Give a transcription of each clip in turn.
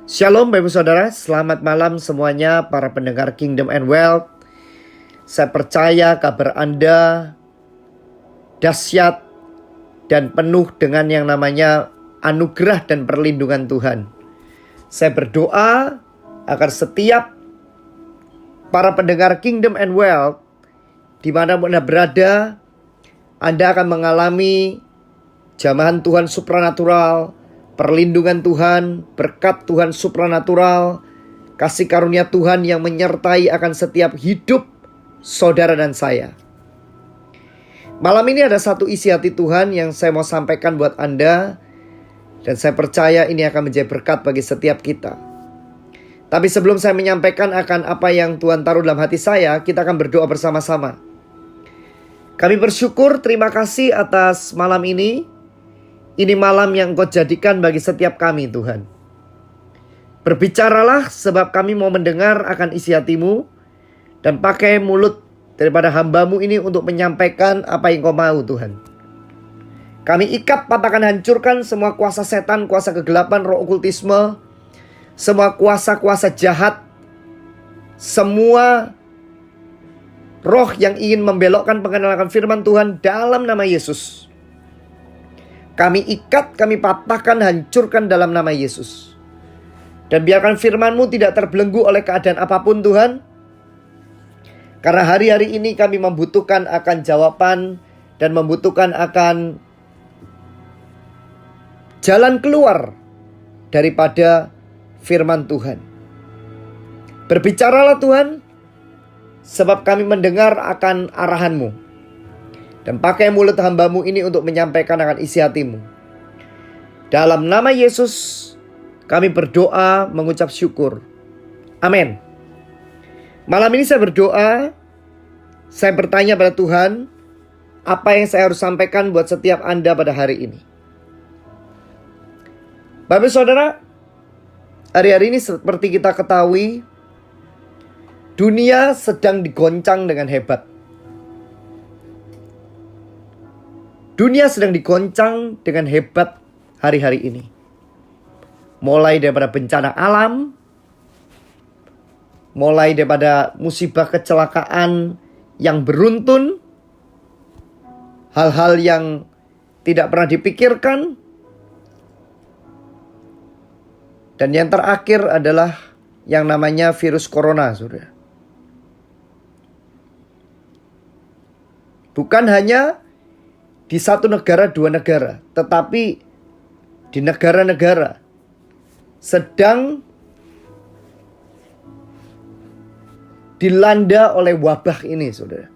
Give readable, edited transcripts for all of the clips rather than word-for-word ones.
Shalom Bapak Saudara, selamat malam semuanya para pendengar Kingdom and Wealth. Saya percaya kabar Anda dahsyat dan penuh dengan yang namanya anugerah dan perlindungan Tuhan. Saya berdoa agar setiap para pendengar Kingdom and Wealth dimanapun Anda berada, Anda akan mengalami jamahan Tuhan supranatural, perlindungan Tuhan, berkat Tuhan supranatural, kasih karunia Tuhan yang menyertai akan setiap hidup saudara dan saya. Malam ini ada satu isi hati Tuhan yang saya mau sampaikan buat Anda, dan saya percaya ini akan menjadi berkat bagi setiap kita. Tapi sebelum saya menyampaikan akan apa yang Tuhan taruh dalam hati saya, kita akan berdoa bersama-sama. Kami bersyukur, terima kasih atas malam ini. Ini malam yang Engkau jadikan bagi setiap kami, Tuhan. Berbicaralah sebab kami mau mendengar akan isi hati-Mu, dan pakai mulut daripada hamba-Mu ini untuk menyampaikan apa yang Engkau mau, Tuhan. Kami ikat, patahkan, hancurkan semua kuasa setan, kuasa kegelapan, roh okultisme, semua kuasa-kuasa jahat, semua roh yang ingin membelokkan pengenalan firman Tuhan dalam nama Yesus. Kami ikat, kami patahkan, hancurkan dalam nama Yesus. Dan biarkan firman-Mu tidak terbelenggu oleh keadaan apapun, Tuhan. Karena hari-hari ini kami membutuhkan akan jawaban dan membutuhkan akan jalan keluar daripada firman Tuhan. Berbicaralah Tuhan, sebab kami mendengar akan arahan-Mu. Dan pakai mulut hamba-Mu ini untuk menyampaikan akan isi hati-Mu. Dalam nama Yesus kami berdoa mengucap syukur. Amin. Malam ini saya berdoa, saya bertanya pada Tuhan, apa yang saya harus sampaikan buat setiap Anda pada hari ini. Bapak Saudara, hari-hari ini seperti kita ketahui, dunia sedang digoncang dengan hebat. Dunia sedang digoncang dengan hebat hari-hari ini. Mulai daripada bencana alam, mulai daripada musibah kecelakaan yang beruntun, hal-hal yang tidak pernah dipikirkan, dan yang terakhir adalah yang namanya virus corona, saudara. Bukan hanya di satu negara, dua negara, tetapi di negara-negara sedang dilanda oleh wabah ini, saudara.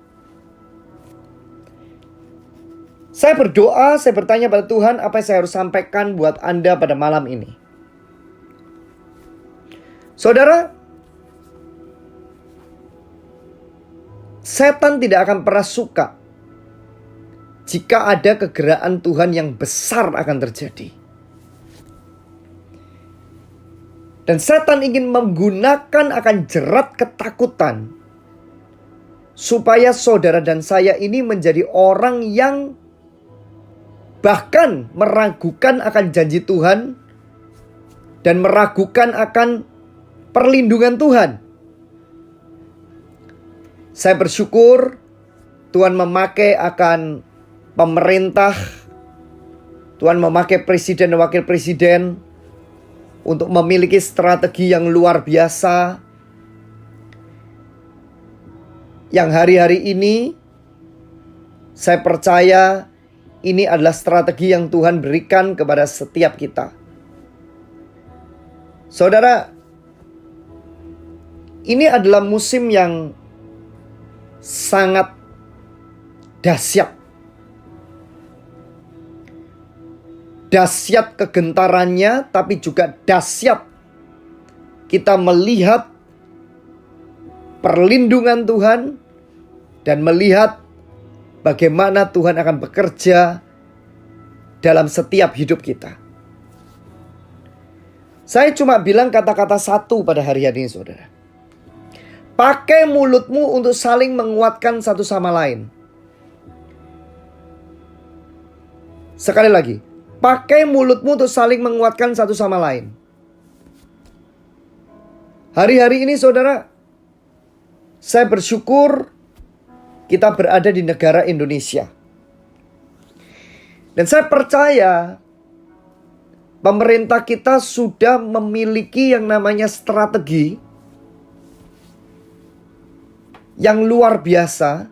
Saya berdoa, saya bertanya pada Tuhan, apa yang saya harus sampaikan buat Anda pada malam ini. Saudara, setan tidak akan pernah suka jika ada kegeraan Tuhan yang besar akan terjadi. Dan setan ingin menggunakan akan jerat ketakutan supaya saudara dan saya ini menjadi orang yang bahkan meragukan akan janji Tuhan dan meragukan akan perlindungan Tuhan. Saya bersyukur Tuhan memakai akan pemerintah, Tuhan memakai presiden dan wakil presiden untuk memiliki strategi yang luar biasa, yang hari-hari ini saya percaya ini adalah strategi yang Tuhan berikan kepada setiap kita. Saudara, ini adalah musim yang sangat dahsyat. Dahsyat kegentarannya, tapi juga dahsyat kita melihat perlindungan Tuhan dan melihat bagaimana Tuhan akan bekerja dalam setiap hidup kita. Saya cuma bilang kata-kata satu pada hari ini, saudara. Pakai mulutmu untuk saling menguatkan satu sama lain. Sekali lagi, pakai mulutmu untuk saling menguatkan satu sama lain. Hari-hari ini saudara, saya bersyukur kita berada di negara Indonesia. Dan saya percaya pemerintah kita sudah memiliki yang namanya strategi yang luar biasa,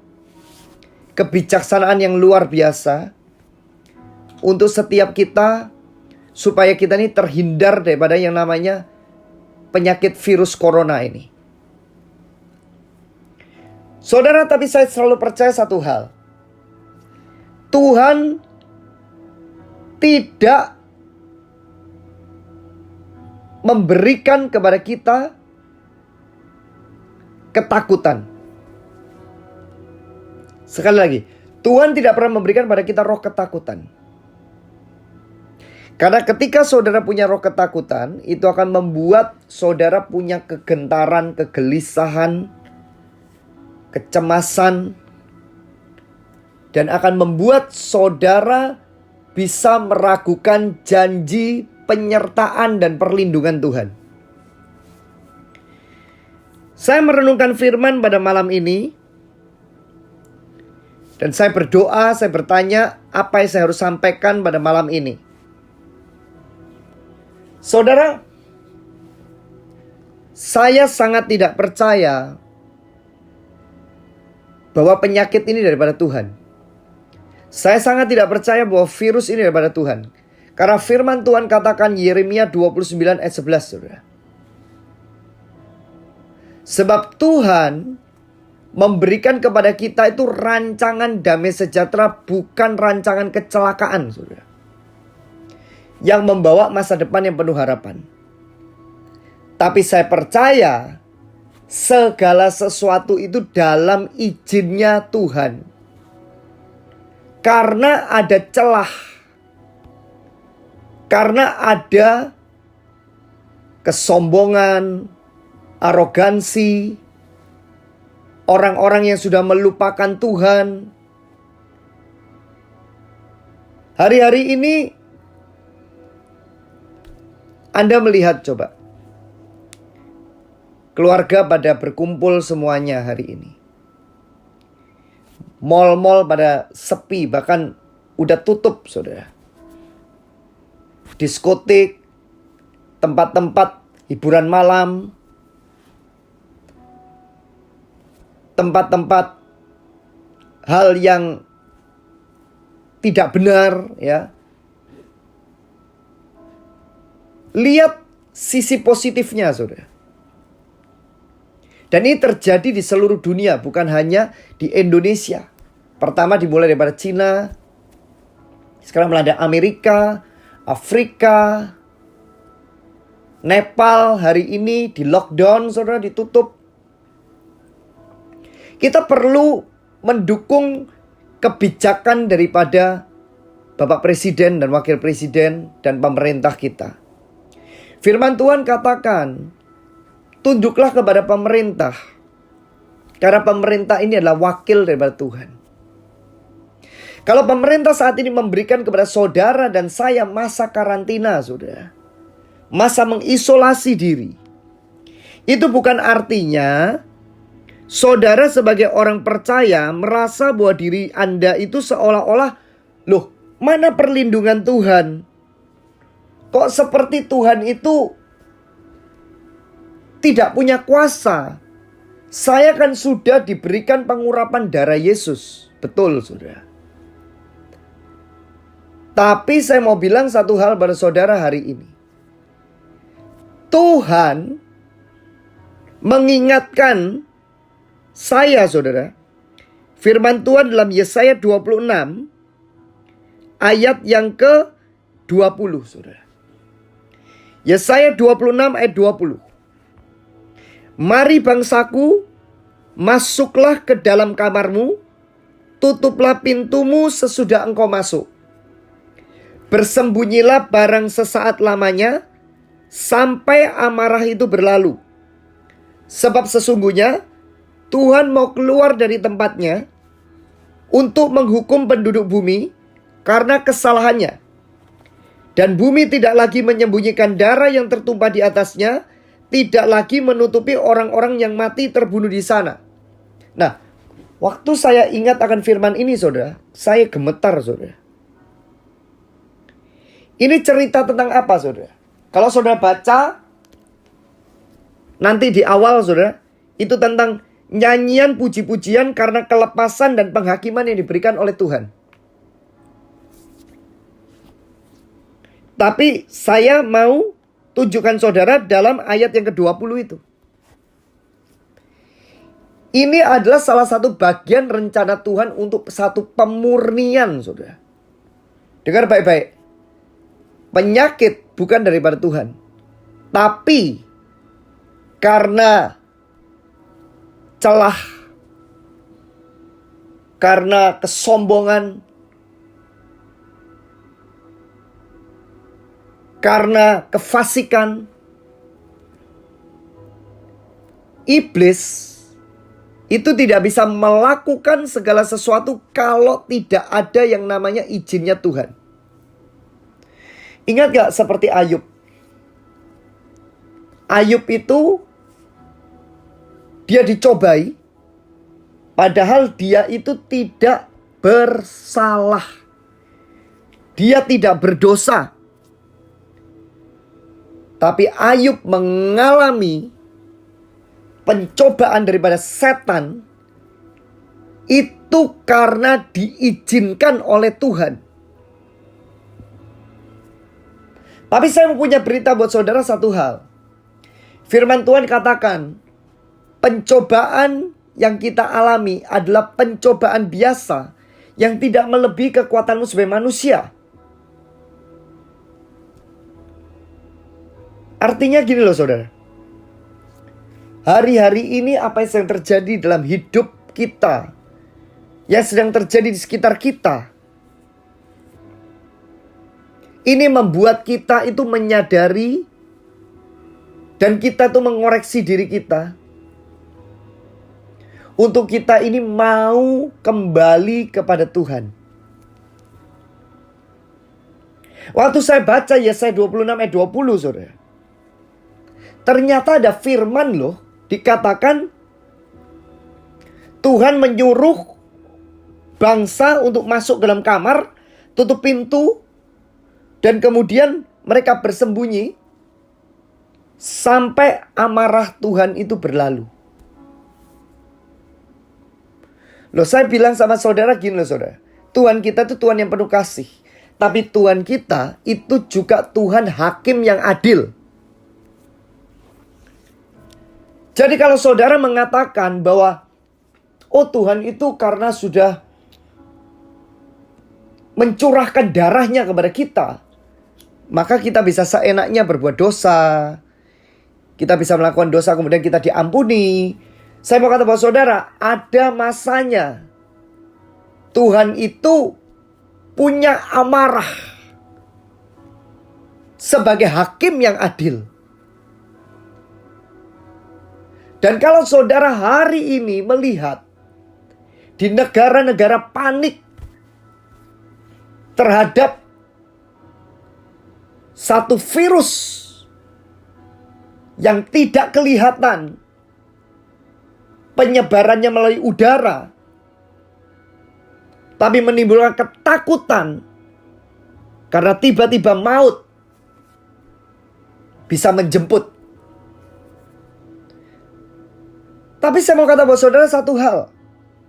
kebijaksanaan yang luar biasa untuk setiap kita, supaya kita ini terhindar daripada yang namanya penyakit virus corona ini. Saudara, tapi saya selalu percaya satu hal. Tuhan tidak memberikan kepada kita ketakutan. Sekali lagi, Tuhan tidak pernah memberikan pada kita roh ketakutan. Karena ketika saudara punya roh ketakutan, itu akan membuat saudara punya kegentaran, kegelisahan, kecemasan, dan akan membuat saudara bisa meragukan janji, penyertaan, dan perlindungan Tuhan. Saya merenungkan firman pada malam ini. Dan saya berdoa, saya bertanya, apa yang saya harus sampaikan pada malam ini? Saudara, saya sangat tidak percaya bahwa penyakit ini daripada Tuhan. Saya sangat tidak percaya bahwa virus ini daripada Tuhan. Karena firman Tuhan katakan Yeremia 29 ayat 11, saudara. Sebab Tuhan memberikan kepada kita itu rancangan damai sejahtera, bukan rancangan kecelakaan, saudara. Yang membawa masa depan yang penuh harapan. Tapi saya percaya segala sesuatu itu dalam izinnya Tuhan. Karena ada celah. Karena ada kesombongan, arogansi, orang-orang yang sudah melupakan Tuhan. Hari-hari ini Anda melihat, coba, keluarga pada berkumpul semuanya hari ini. Mal-mal pada sepi, bahkan udah tutup, saudara. Diskotik, tempat-tempat hiburan malam, tempat-tempat hal yang tidak benar, ya. Lihat sisi positifnya, saudara. Dan ini terjadi di seluruh dunia, bukan hanya di Indonesia. Pertama dimulai daripada Cina, sekarang melanda Amerika, Afrika, Nepal hari ini di lockdown, saudara, ditutup. Kita perlu mendukung kebijakan daripada Bapak Presiden dan Wakil Presiden dan pemerintah kita. Firman Tuhan katakan, tunduklah kepada pemerintah. Karena pemerintah ini adalah wakil daripada Tuhan. Kalau pemerintah saat ini memberikan kepada saudara dan saya masa karantina, saudara, masa mengisolasi diri, itu bukan artinya saudara sebagai orang percaya merasa bahwa diri Anda itu seolah-olah, loh, mana perlindungan Tuhan? Kok seperti Tuhan itu tidak punya kuasa? Saya kan sudah diberikan pengurapan darah Yesus. Betul, saudara. Tapi saya mau bilang satu hal pada saudara hari ini. Tuhan mengingatkan saya, saudara. Firman Tuhan dalam Yesaya 26 ayat yang ke-20, saudara. Yesaya 26 ayat 20. Mari bangsaku, masuklah ke dalam kamarmu, tutuplah pintumu sesudah engkau masuk. Bersembunyilah barang sesaat lamanya, sampai amarah itu berlalu. Sebab sesungguhnya Tuhan mau keluar dari tempatnya untuk menghukum penduduk bumi karena kesalahannya. Dan bumi tidak lagi menyembunyikan darah yang tertumpah di atasnya, tidak lagi menutupi orang-orang yang mati terbunuh di sana. Nah, waktu saya ingat akan firman ini saudara, saya gemetar saudara. Ini cerita tentang apa saudara? Kalau saudara baca nanti di awal saudara, itu tentang nyanyian puji-pujian karena kelepasan dan penghakiman yang diberikan oleh Tuhan. Tapi saya mau tunjukkan saudara dalam ayat yang ke-20 itu. Ini adalah salah satu bagian rencana Tuhan untuk satu pemurnian saudara. Dengar baik-baik. Penyakit bukan daripada Tuhan. Tapi karena celah, karena kesombongan, karena kefasikan, iblis itu tidak bisa melakukan segala sesuatu kalau tidak ada yang namanya izinnya Tuhan. Ingat gak seperti Ayub? Ayub itu dia dicobai, padahal dia itu tidak bersalah. Dia tidak berdosa. Tapi Ayub mengalami pencobaan daripada setan itu karena diizinkan oleh Tuhan. Tapi saya punya berita buat saudara satu hal. Firman Tuhan katakan, pencobaan yang kita alami adalah pencobaan biasa yang tidak melebihi kekuatanmu sebagai manusia. Artinya gini loh saudara. Hari-hari ini apa yang sedang terjadi dalam hidup kita, yang sedang terjadi di sekitar kita, ini membuat kita itu menyadari dan kita tuh mengoreksi diri kita untuk kita ini mau kembali kepada Tuhan. Waktu saya baca Yesaya 26 ayat 20 saudara, ternyata ada firman loh, dikatakan Tuhan menyuruh bangsa untuk masuk dalam kamar, tutup pintu, dan kemudian mereka bersembunyi sampai amarah Tuhan itu berlalu. Loh, saya bilang sama saudara gini loh saudara, Tuhan kita itu Tuhan yang penuh kasih, tapi Tuhan kita itu juga Tuhan hakim yang adil. Jadi kalau saudara mengatakan bahwa oh Tuhan itu karena sudah mencurahkan darahnya kepada kita, maka kita bisa seenaknya berbuat dosa. Kita bisa melakukan dosa kemudian kita diampuni. Saya mau kata bahwa saudara, ada masanya Tuhan itu punya amarah sebagai hakim yang adil. Dan kalau saudara hari ini melihat di negara-negara panik terhadap satu virus yang tidak kelihatan, penyebarannya melalui udara, tapi menimbulkan ketakutan karena tiba-tiba maut bisa menjemput. Tapi saya mau kata buat saudara satu hal.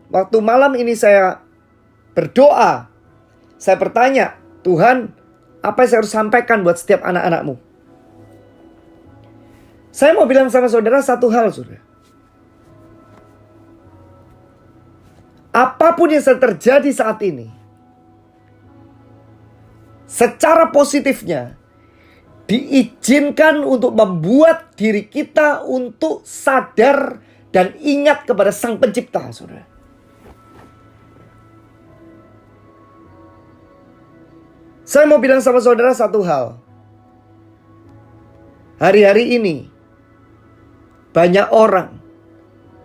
Waktu malam ini saya berdoa, saya bertanya, Tuhan, apa yang saya harus sampaikan buat setiap anak-anakmu? Saya mau bilang sama saudara satu hal, saudara. Apapun yang sedang terjadi saat ini, secara positifnya, diizinkan untuk membuat diri kita untuk sadar dan ingat kepada Sang Pencipta, saudara. Saya mau bilang sama saudara satu hal. Hari-hari ini, banyak orang,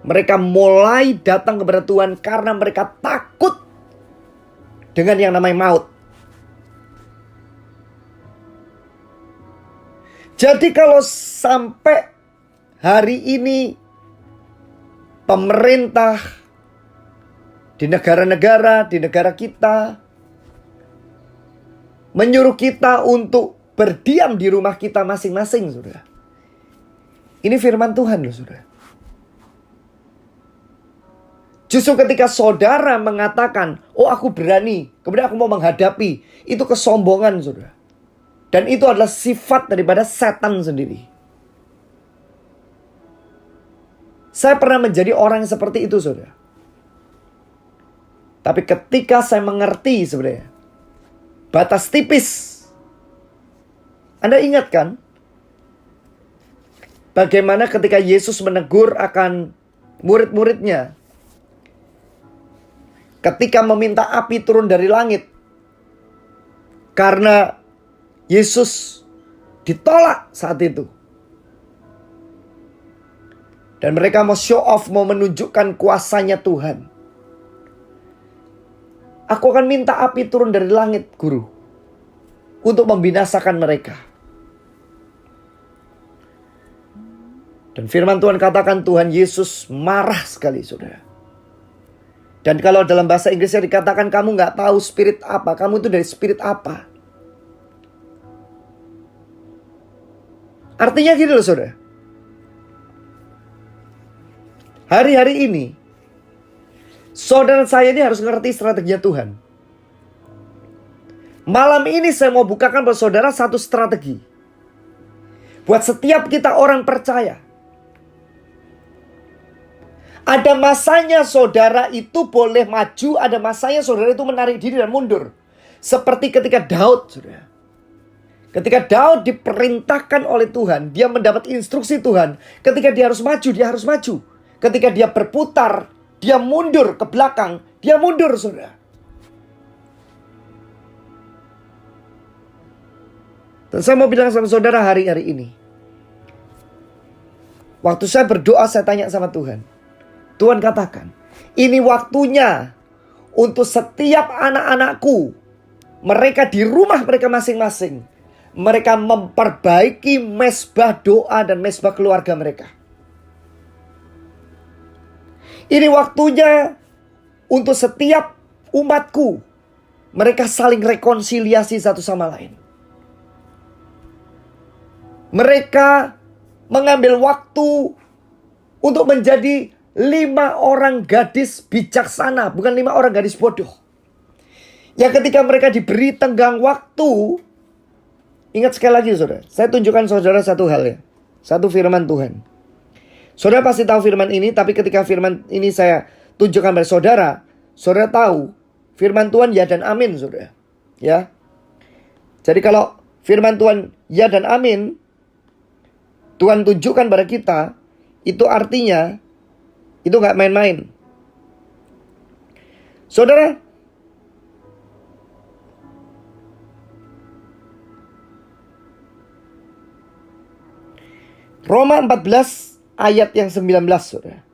mereka mulai datang kepada Tuhan karena mereka takut dengan yang namanya maut. Jadi kalau sampai hari ini pemerintah di negara-negara, di negara kita menyuruh kita untuk berdiam di rumah kita masing-masing, saudara. Ini firman Tuhan loh, saudara. Justru ketika saudara mengatakan, oh aku berani, kemudian aku mau menghadapi, itu kesombongan, saudara. Dan itu adalah sifat daripada setan sendiri. Saya pernah menjadi orang yang seperti itu, saudara. Tapi ketika saya mengerti sebenarnya batas tipis, Anda ingat kan? Bagaimana ketika Yesus menegur akan murid-muridnya, ketika meminta api turun dari langit, karena Yesus ditolak saat itu. Dan mereka mau show off, mau menunjukkan kuasanya Tuhan. Aku akan minta api turun dari langit, guru, untuk membinasakan mereka. Dan firman Tuhan katakan Tuhan Yesus marah sekali, saudara. Dan kalau dalam bahasa Inggrisnya dikatakan kamu gak tahu spirit apa, kamu itu dari spirit apa. Artinya gini loh, saudara. Hari-hari ini saudara saya ini harus ngerti strateginya Tuhan. Malam ini saya mau bukakan buat saudara satu strategi. Buat setiap kita orang percaya. Ada masanya saudara itu boleh maju, ada masanya saudara itu menarik diri dan mundur. Seperti ketika Daud, saudara. Ketika Daud diperintahkan oleh Tuhan, dia mendapat instruksi Tuhan. Ketika dia harus maju, dia harus maju. Ketika dia berputar, dia mundur ke belakang, dia mundur, saudara. Dan saya mau bilang sama saudara hari-hari ini. Waktu saya berdoa, saya tanya sama Tuhan. Tuhan katakan, ini waktunya untuk setiap anak-anakku, mereka di rumah mereka masing-masing, mereka memperbaiki mezbah doa dan mezbah keluarga mereka. Ini waktunya untuk setiap umatku, mereka saling rekonsiliasi satu sama lain. Mereka mengambil waktu untuk menjadi 5 orang gadis bijaksana, bukan 5 orang gadis bodoh. Yang ketika mereka diberi tenggang waktu, ingat sekali lagi saudara, saya tunjukkan saudara satu hal ya, satu firman Tuhan. Saudara pasti tahu firman ini, tapi ketika firman ini saya tunjukkan pada saudara, saudara tahu firman Tuhan ya dan amin, saudara. Ya. Jadi kalau firman Tuhan ya dan amin, Tuhan tunjukkan pada kita, itu artinya itu gak main-main. Saudara, Roma 14 ayat yang 19, saudara.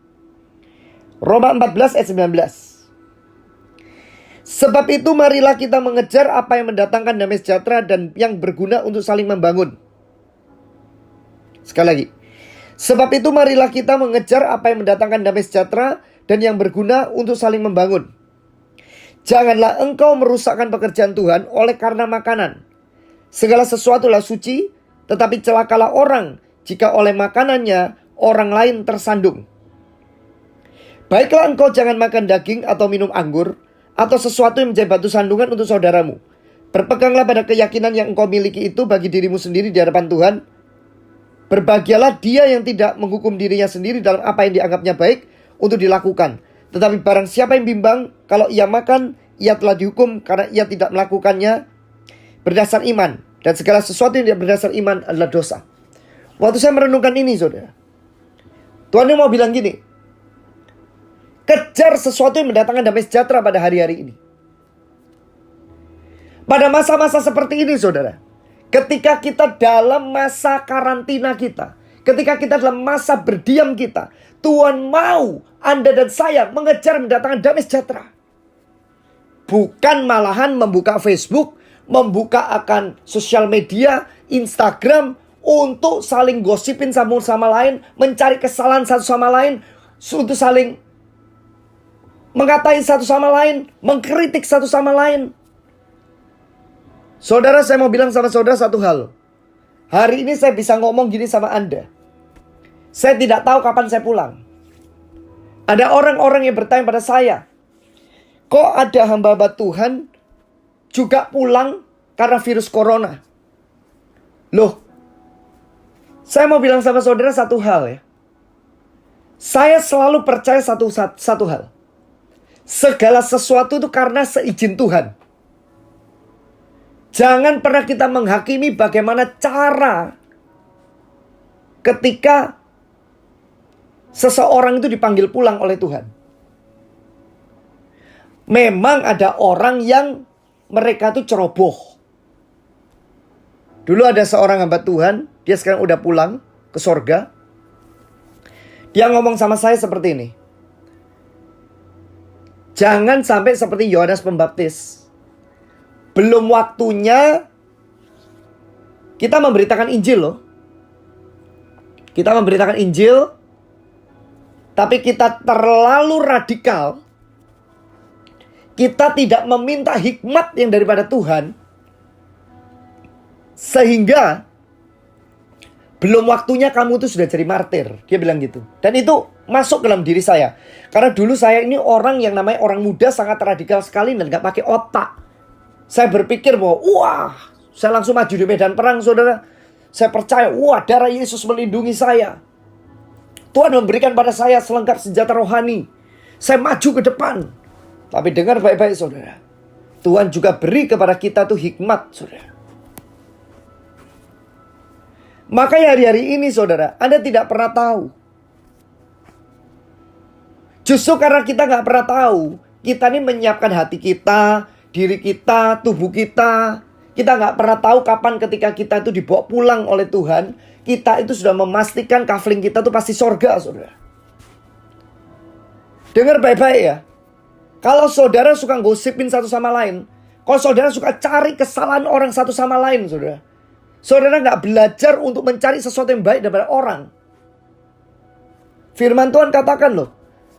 Roma 14 ayat 19. Sebab itu marilah kita mengejar apa yang mendatangkan damai sejahtera dan yang berguna untuk saling membangun. Sekali lagi. Sebab itu marilah kita mengejar apa yang mendatangkan damai sejahtera dan yang berguna untuk saling membangun. Janganlah engkau merusakkan pekerjaan Tuhan oleh karena makanan. Segala sesuatulah suci, tetapi celakalah orang jika oleh makanannya orang lain tersandung. Baiklah engkau jangan makan daging atau minum anggur atau sesuatu yang menjadi batu sandungan untuk saudaramu. Berpeganglah pada keyakinan yang engkau miliki itu bagi dirimu sendiri di hadapan Tuhan. Berbahagialah dia yang tidak menghukum dirinya sendiri dalam apa yang dianggapnya baik untuk dilakukan. Tetapi barang siapa yang bimbang, kalau ia makan, ia telah dihukum karena ia tidak melakukannya berdasar iman. Dan segala sesuatu yang tidak berdasar iman adalah dosa. Waktu saya merenungkan ini, saudara, Tuhan mau bilang gini, kejar sesuatu yang mendatangkan damai sejahtera pada hari-hari ini. Pada masa-masa seperti ini, saudara, ketika kita dalam masa karantina kita, ketika kita dalam masa berdiam kita, Tuhan mau Anda dan saya mengejar mendatangkan damai sejahtera. Bukan malahan membuka Facebook, membuka akan sosial media, Instagram, untuk saling gosipin sama lain, mencari kesalahan satu sama lain, untuk saling mengatain satu sama lain, mengkritik satu sama lain. Saudara, saya mau bilang sama saudara satu hal. Hari ini saya bisa ngomong gini sama Anda. Saya tidak tahu kapan saya pulang. Ada orang-orang yang bertanya pada saya, kok ada hamba-hamba Tuhan juga pulang karena virus corona? Loh, saya mau bilang sama saudara satu hal ya. Saya selalu percaya satu hal. Segala sesuatu itu karena seizin Tuhan. Jangan pernah kita menghakimi bagaimana cara ketika seseorang itu dipanggil pulang oleh Tuhan. Memang ada orang yang mereka itu ceroboh. Dulu ada seorang hamba Tuhan, dia sekarang udah pulang ke sorga. Dia ngomong sama saya seperti ini. Jangan sampai seperti Yohanes Pembaptis. Belum waktunya kita memberitakan Injil loh. Kita memberitakan Injil, tapi kita terlalu radikal. Kita tidak meminta hikmat yang daripada Tuhan. Sehingga belum waktunya kamu itu sudah jadi martir. Dia bilang gitu. Dan itu masuk dalam diri saya. Karena dulu saya ini orang yang namanya orang muda, sangat radikal sekali dan gak pakai otak. Saya berpikir bahwa saya langsung maju di medan perang, saudara. Saya percaya, darah Yesus melindungi saya. Tuhan memberikan pada saya selengkap senjata rohani. Saya maju ke depan. Tapi dengar baik-baik, saudara. Tuhan juga beri kepada kita tuh hikmat, saudara. Makanya hari-hari ini, saudara, Anda tidak pernah tahu. Justru karena kita gak pernah tahu, kita ini menyiapkan hati kita, diri kita, tubuh kita. Kita gak pernah tahu kapan ketika kita itu dibawa pulang oleh Tuhan, kita itu sudah memastikan kafling kita itu pasti sorga, saudara. Dengar baik-baik ya. Kalau saudara suka gosipin satu sama lain, kalau saudara suka cari kesalahan orang satu sama lain, saudara gak belajar untuk mencari sesuatu yang baik daripada orang. Firman Tuhan katakan loh,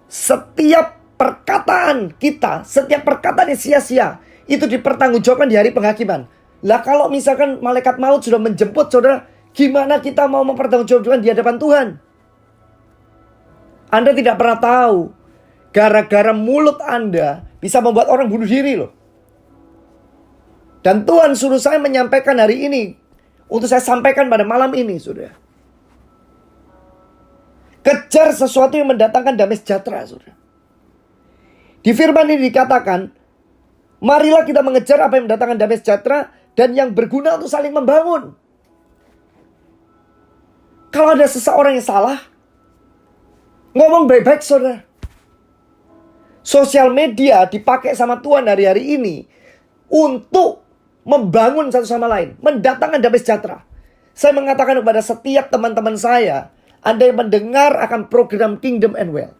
setiap perkataan kita, setiap perkataan yang sia-sia, itu dipertanggungjawabkan di hari penghakiman. Lah kalau misalkan malaikat maut sudah menjemput saudara, gimana kita mau mempertanggungjawabkan di hadapan Tuhan? Anda tidak pernah tahu, gara-gara mulut Anda bisa membuat orang bunuh diri loh. Dan Tuhan suruh saya menyampaikan hari ini, untuk saya sampaikan pada malam ini, saudara. Kejar sesuatu yang mendatangkan damai sejahtera, saudara. Di firman ini dikatakan, marilah kita mengejar apa yang mendatangkan damai sejahtera dan yang berguna untuk saling membangun. Kalau ada seseorang yang salah, ngomong baik-baik, saudara. Sosial media dipakai sama Tuhan hari-hari ini untuk membangun satu sama lain, mendatangkan damai sejahtera. Saya mengatakan kepada setiap teman-teman saya, Anda yang mendengar akan program Kingdom and Well,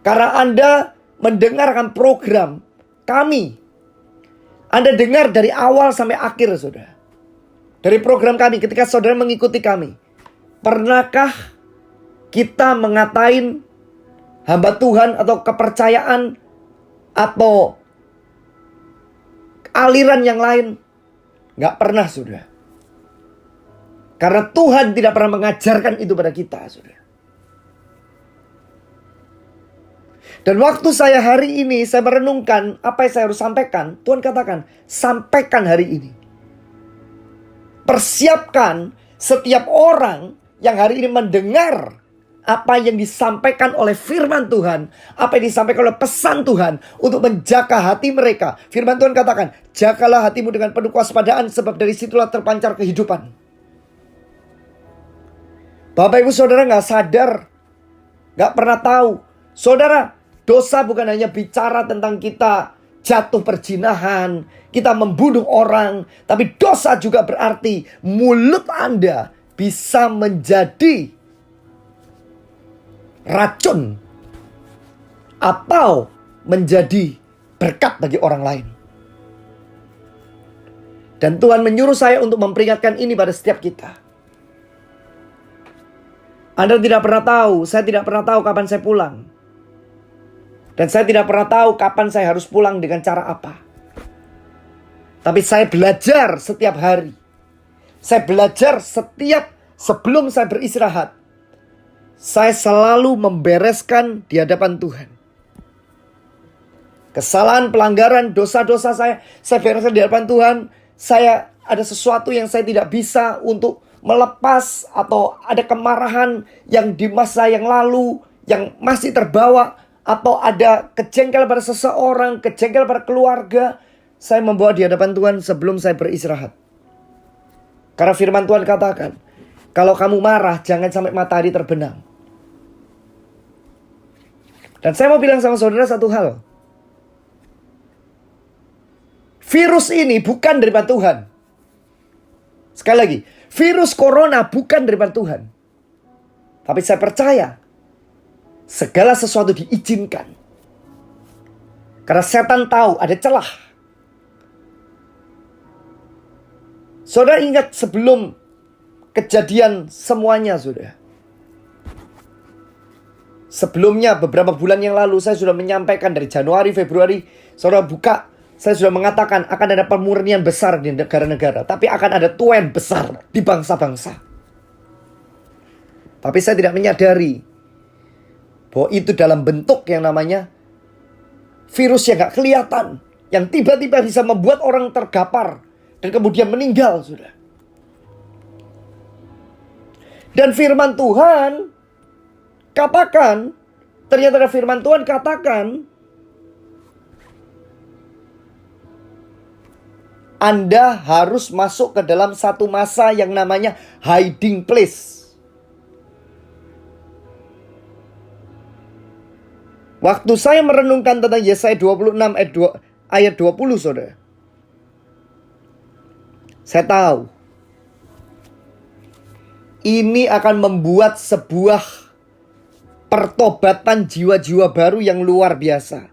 karena Anda mendengar akan program kami, Anda dengar dari awal sampai akhir, saudara. Dari program kami, ketika saudara mengikuti kami, pernahkah kita mengatain hamba Tuhan atau kepercayaan atau aliran yang lain? Gak pernah, saudara. Karena Tuhan tidak pernah mengajarkan itu pada kita, saudara. Dan waktu saya hari ini, saya merenungkan apa yang saya harus sampaikan. Tuhan katakan, sampaikan hari ini. Persiapkan setiap orang yang hari ini mendengar apa yang disampaikan oleh firman Tuhan, apa yang disampaikan oleh pesan Tuhan, untuk menjaga hati mereka. Firman Tuhan katakan, jagalah hatimu dengan penuh kewaspadaan, sebab dari situlah terpancar kehidupan. Bapak ibu saudara gak sadar, gak pernah tahu. Saudara, dosa bukan hanya bicara tentang kita jatuh perzinahan, kita membunuh orang, tapi dosa juga berarti mulut Anda bisa menjadi racun atau menjadi berkat bagi orang lain. Dan Tuhan menyuruh saya untuk memperingatkan ini pada setiap kita. Anda tidak pernah tahu, saya tidak pernah tahu kapan saya pulang. Dan saya tidak pernah tahu kapan saya harus pulang dengan cara apa. Tapi saya belajar setiap hari. Saya belajar sebelum saya beristirahat. Saya selalu membereskan di hadapan Tuhan. Kesalahan, pelanggaran, dosa-dosa saya bereskan di hadapan Tuhan. Saya ada sesuatu yang saya tidak bisa untuk melepas, atau ada kemarahan yang di masa yang lalu yang masih terbawa, atau ada kejengkel pada seseorang, kejengkel pada keluarga, saya membawa di hadapan Tuhan sebelum saya beristirahat. Karena firman Tuhan katakan, kalau kamu marah jangan sampai matahari terbenam. Dan saya mau bilang sama saudara satu hal. Virus ini bukan daripada Tuhan. Sekali lagi, virus corona bukan daripada Tuhan. Tapi saya percaya segala sesuatu diizinkan. Karena setan tahu ada celah. Saudara ingat sebelum kejadian semuanya, saudara. Sebelumnya beberapa bulan yang lalu saya sudah menyampaikan dari Januari, Februari. Saudara buka, saya sudah mengatakan akan ada pemurnian besar di negara-negara. Tapi akan ada tuan besar di bangsa-bangsa. Tapi saya tidak menyadari bahwa itu dalam bentuk yang namanya virus yang gak kelihatan. Yang tiba-tiba bisa membuat orang tergapar dan kemudian meninggal, sudah. Dan firman Tuhan katakan, ternyata ada firman Tuhan katakan, Anda harus masuk ke dalam satu masa yang namanya hiding place. Waktu saya merenungkan tentang Yesaya 26 ayat 20, saudara. Saya tahu ini akan membuat sebuah pertobatan jiwa-jiwa baru yang luar biasa.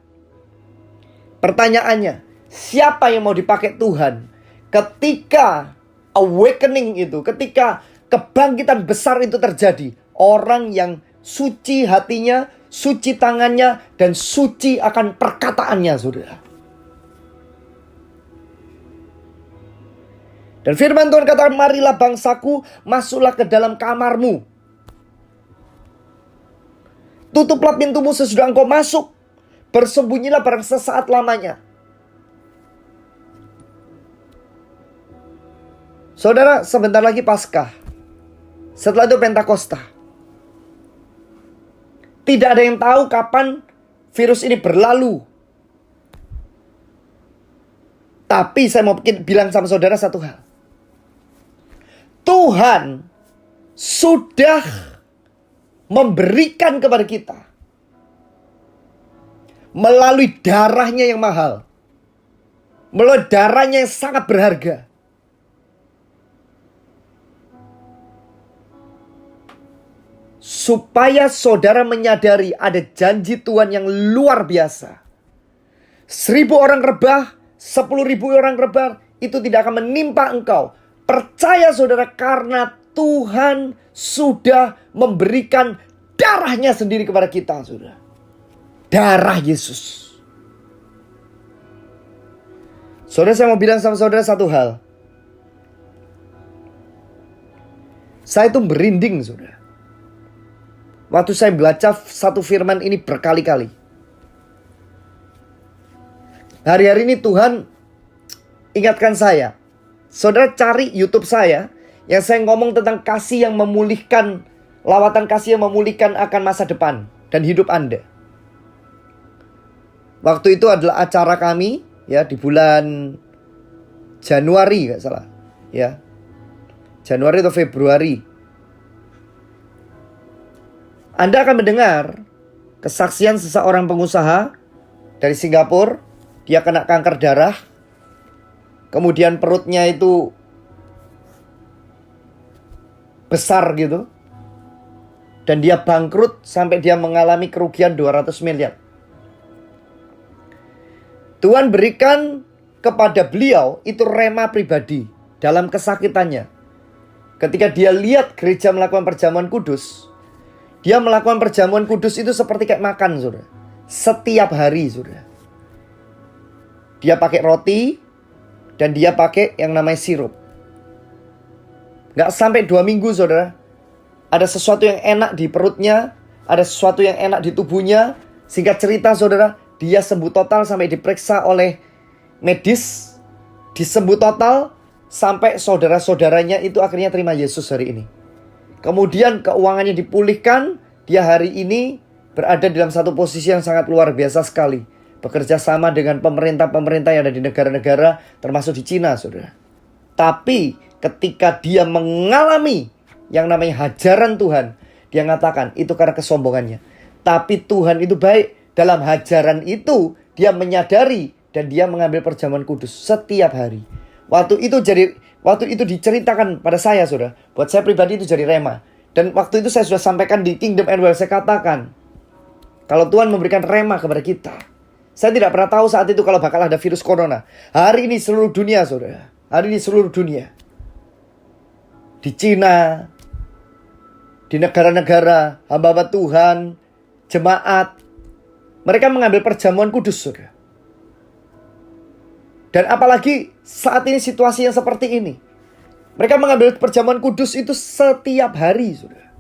Pertanyaannya, siapa yang mau dipakai Tuhan ketika awakening itu, ketika kebangkitan besar itu terjadi? Orang yang suci hatinya, suci tangannya, dan suci akan perkataannya, saudara. Dan firman Tuhan katakan, marilah bangsaku, masuklah ke dalam kamarmu. Tutuplah pintumu sesudah engkau masuk. Bersembunyilah barang sesaat lamanya. Saudara, sebentar lagi Paskah. Setelah itu Pentakosta. Tidak ada yang tahu kapan virus ini berlalu. Tapi saya mau bilang sama saudara satu hal. Tuhan sudah memberikan kepada kita melalui darahnya yang mahal, melalui darahnya yang sangat berharga, supaya saudara menyadari ada janji Tuhan yang luar biasa. 1.000 orang rebah, 10.000 orang rebah, itu tidak akan menimpa engkau. Percaya saudara, karena Tuhan sudah memberikan darahnya sendiri kepada kita, saudara. Darah Yesus. Saudara, saya mau bilang sama saudara satu hal. Saya itu merinding, saudara, waktu saya baca satu firman ini berkali-kali. Hari-hari ini Tuhan ingatkan saya. Saudara cari YouTube saya, yang saya ngomong tentang kasih yang memulihkan, lawatan kasih yang memulihkan akan masa depan dan hidup Anda. Waktu itu adalah acara kami, ya, di bulan Januari, nggak salah, ya, Januari atau Februari. Anda akan mendengar kesaksian seseorang pengusaha dari Singapura. Dia kena kanker darah. Kemudian perutnya itu besar gitu. Dan dia bangkrut sampai dia mengalami kerugian 200 miliar. Tuhan berikan kepada beliau itu rema pribadi dalam kesakitannya. Ketika dia lihat gereja melakukan perjamuan kudus, Dia melakukan perjamuan kudus itu seperti kayak makan, saudara. Setiap hari, saudara. Dia pakai roti dan dia pakai yang namanya sirup. Gak sampai 2 minggu, saudara, ada sesuatu yang enak di perutnya, ada sesuatu yang enak di tubuhnya. Singkat cerita, saudara, dia sembuh total sampai diperiksa oleh medis. Disembuh total sampai saudara-saudaranya itu akhirnya terima Yesus hari ini. Kemudian keuangannya dipulihkan. Dia hari ini berada dalam satu posisi yang sangat luar biasa sekali. Bekerja sama dengan pemerintah-pemerintah yang ada di negara-negara, termasuk di Cina, saudara. Tapi ketika dia mengalami yang namanya hajaran Tuhan, dia mengatakan itu karena kesombongannya. Tapi Tuhan itu baik. Dalam hajaran itu dia menyadari dan dia mengambil perjamuan kudus setiap hari. Waktu itu diceritakan pada saya, saudara. Buat saya pribadi itu jadi rema. Dan waktu itu saya sudah sampaikan di Kingdom and Well. Saya katakan, kalau Tuhan memberikan rema kepada kita, saya tidak pernah tahu saat itu kalau bakal ada virus corona. Hari ini seluruh dunia, saudara. Hari ini seluruh dunia. Di Cina, di negara-negara, hamba-hamba Tuhan, jemaat, mereka mengambil perjamuan kudus, saudara. Dan apalagi saat ini situasi yang seperti ini. Mereka mengambil perjamuan kudus itu setiap hari, saudara.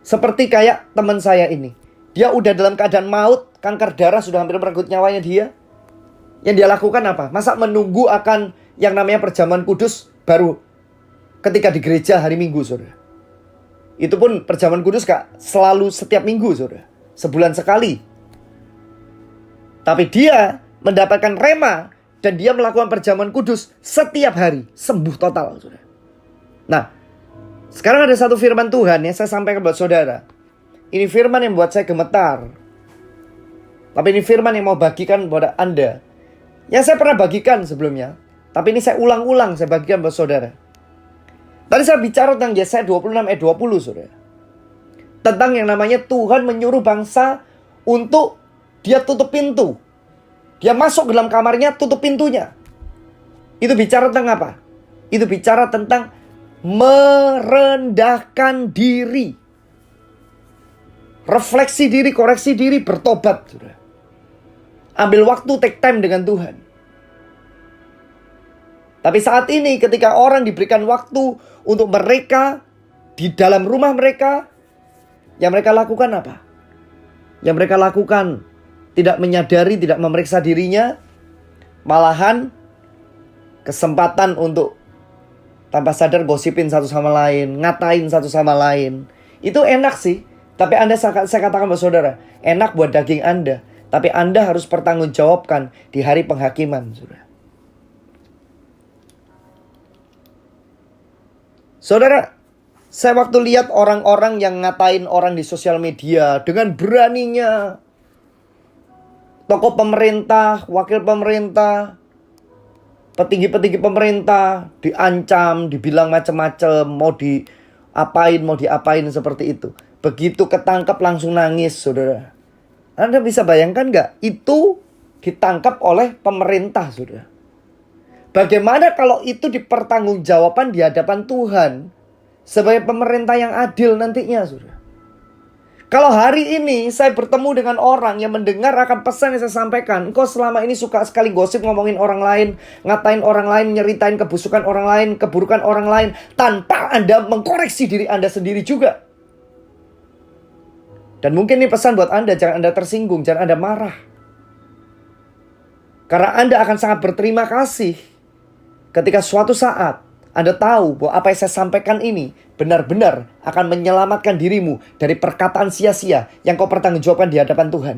Seperti kayak teman saya ini. Dia udah dalam keadaan maut, kanker darah sudah hampir merenggut nyawanya dia. Yang dia lakukan apa? Masa menunggu akan yang namanya perjamuan kudus baru ketika di gereja hari Minggu, saudara. Itu pun perjamuan kudus gak selalu setiap minggu, saudara. Sebulan sekali. Tapi dia mendapatkan rema dan dia melakukan perjamuan kudus setiap hari. Sembuh total, saudara. Nah, sekarang ada satu firman Tuhan yang saya sampaikan buat saudara. Ini firman yang buat saya gemetar. Tapi ini firman yang mau bagikan buat Anda. Yang saya pernah bagikan sebelumnya. Tapi ini saya ulang-ulang saya bagikan buat saudara. Tadi saya bicara tentang Yesaya 26 ayat 20, saudara. Tentang yang namanya Tuhan menyuruh bangsa untuk dia tutup pintu. Dia masuk ke dalam kamarnya, tutup pintunya. Itu bicara tentang apa? Itu bicara tentang merendahkan diri. Refleksi diri, koreksi diri, bertobat, saudara. Ambil waktu, take time dengan Tuhan. Tapi saat ini ketika orang diberikan waktu untuk mereka di dalam rumah mereka, yang mereka lakukan apa? Yang mereka lakukan tidak menyadari, tidak memeriksa dirinya, malahan kesempatan untuk tanpa sadar gosipin satu sama lain, ngatain satu sama lain. Itu enak sih, tapi saya katakan buat saudara, enak buat daging Anda, tapi Anda harus pertanggungjawabkan di hari penghakiman, saudara. Saudara, saya waktu lihat orang-orang yang ngatain orang di sosial media dengan beraninya, tokoh pemerintah, wakil pemerintah, petinggi-petinggi pemerintah diancam, dibilang macam-macam, mau diapain seperti itu. Begitu ketangkap langsung nangis, saudara. Anda bisa bayangkan nggak? Itu ditangkap oleh pemerintah, saudara. Bagaimana kalau itu dipertanggungjawabkan di hadapan Tuhan sebagai pemerintah yang adil nantinya, saudara? Kalau hari ini saya bertemu dengan orang yang mendengar akan pesan yang saya sampaikan, engkau selama ini suka sekali gosip, ngomongin orang lain, ngatain orang lain, nyeritain kebusukan orang lain, keburukan orang lain, tanpa Anda mengkoreksi diri Anda sendiri juga. Dan mungkin ini pesan buat Anda, jangan Anda tersinggung, jangan Anda marah. Karena Anda akan sangat berterima kasih ketika suatu saat Anda tahu bahwa apa yang saya sampaikan ini benar-benar akan menyelamatkan dirimu dari perkataan sia-sia yang kau pertanggungjawabkan di hadapan Tuhan.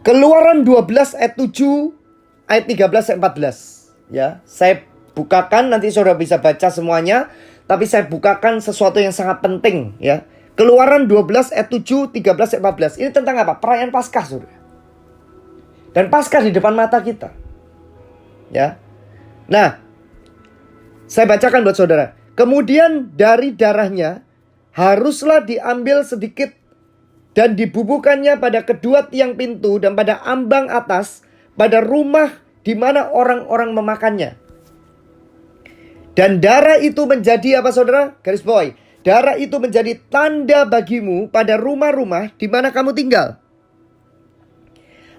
Keluaran 12 ayat 7, ayat 13 ayat 14. Ya, saya bukakan, nanti saudara bisa baca semuanya, tapi saya bukakan sesuatu yang sangat penting, ya. Keluaran 12 ayat 7, 13 ayat 14. Ini tentang apa? Perayaan Paskah, saudara. Dan Paskah di depan mata kita. Ya. Nah, saya bacakan buat saudara. Kemudian dari darahnya haruslah diambil sedikit dan dibubuhkannya pada kedua tiang pintu dan pada ambang atas, pada rumah di mana orang-orang memakannya. Dan darah itu menjadi apa saudara? Garis bawahi. Darah itu menjadi tanda bagimu pada rumah-rumah di mana kamu tinggal.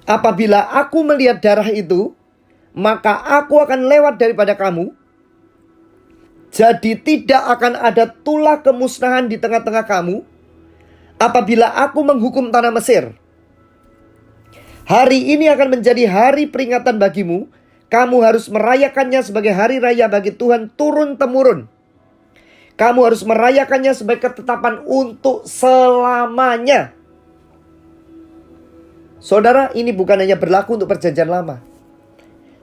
Apabila aku melihat darah itu, maka aku akan lewat daripada kamu. Jadi tidak akan ada tulah kemusnahan di tengah-tengah kamu. Apabila aku menghukum tanah Mesir. Hari ini akan menjadi hari peringatan bagimu. Kamu harus merayakannya sebagai hari raya bagi Tuhan turun-temurun. Kamu harus merayakannya sebagai ketetapan untuk selamanya. Saudara, ini bukan hanya berlaku untuk perjanjian lama,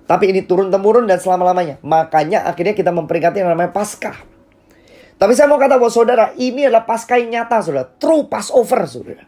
tapi ini turun-temurun dan selama-lamanya. Makanya akhirnya kita memperingati yang namanya Paskah. Tapi saya mau kata bahwa saudara, ini adalah Paskah yang nyata, saudara. True Passover, saudara.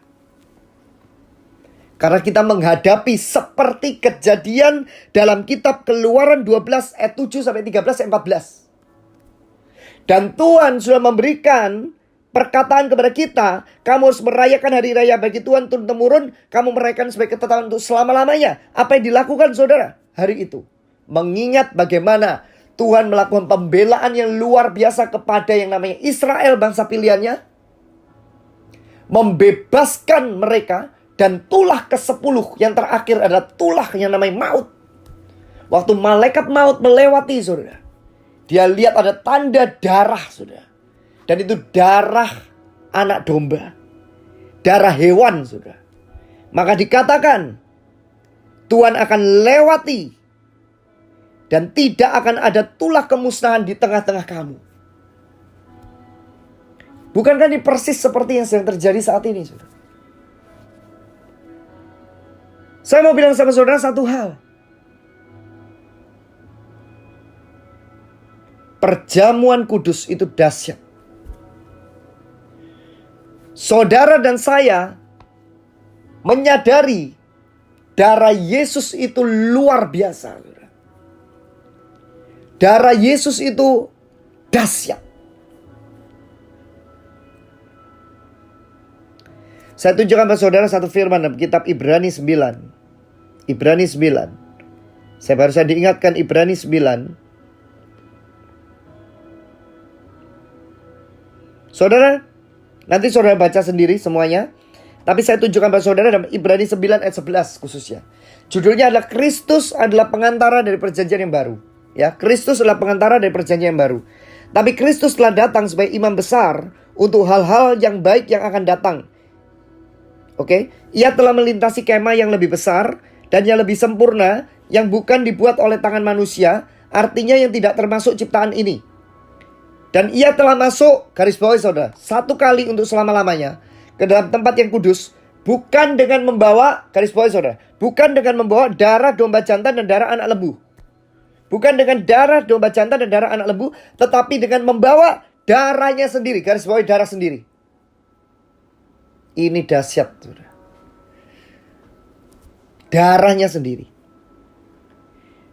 Karena kita menghadapi seperti kejadian dalam kitab Keluaran 12 ayat 7 sampai 13 ayat 14. Dan Tuhan sudah memberikan perkataan kepada kita, kamu harus merayakan hari raya bagi Tuhan turun-temurun, kamu merayakan sebagai ketetapan untuk selama-lamanya. Apa yang dilakukan saudara hari itu? Mengingat bagaimana Tuhan melakukan pembelaan yang luar biasa kepada yang namanya Israel, bangsa pilihannya. Membebaskan mereka. Dan tulah ke-10 yang terakhir adalah tulah yang namanya maut. Waktu malaikat maut melewati saudara, dia lihat ada tanda darah saudara. Dan itu darah anak domba. Darah hewan saudara. Maka dikatakan Tuhan akan lewati. Dan tidak akan ada tulah kemusnahan di tengah-tengah kamu. Bukankah ini persis seperti yang sedang terjadi saat ini saudara? Saya mau bilang sama saudara satu hal. Perjamuan kudus itu dahsyat. Saudara dan saya menyadari darah Yesus itu luar biasa. Darah Yesus itu dahsyat. Saya tunjukkan kepada saudara satu firman dalam kitab Ibrani 9. Ibrani 9. Saya baru saja diingatkan Ibrani 9. Saudara, nanti saudara baca sendiri semuanya. Tapi saya tunjukkan pada saudara dalam Ibrani 9 ayat 11 khususnya. Judulnya adalah Kristus adalah pengantara dari perjanjian yang baru. Ya, Kristus adalah pengantara dari perjanjian yang baru. Tapi Kristus telah datang sebagai imam besar untuk hal-hal yang baik yang akan datang. Oke, ia telah melintasi kemah yang lebih besar dan yang lebih sempurna, yang bukan dibuat oleh tangan manusia, artinya yang tidak termasuk ciptaan ini. Dan ia telah masuk, garis bawahi saudara, satu kali untuk selama-lamanya ke dalam tempat yang kudus, bukan dengan membawa, garis bawahi saudara, bukan dengan membawa darah domba jantan dan darah anak lembu. Bukan dengan darah domba jantan dan darah anak lembu, tetapi dengan membawa darahnya sendiri, garis bawahi darah sendiri. Ini dahsyat, saudara. Darahnya sendiri.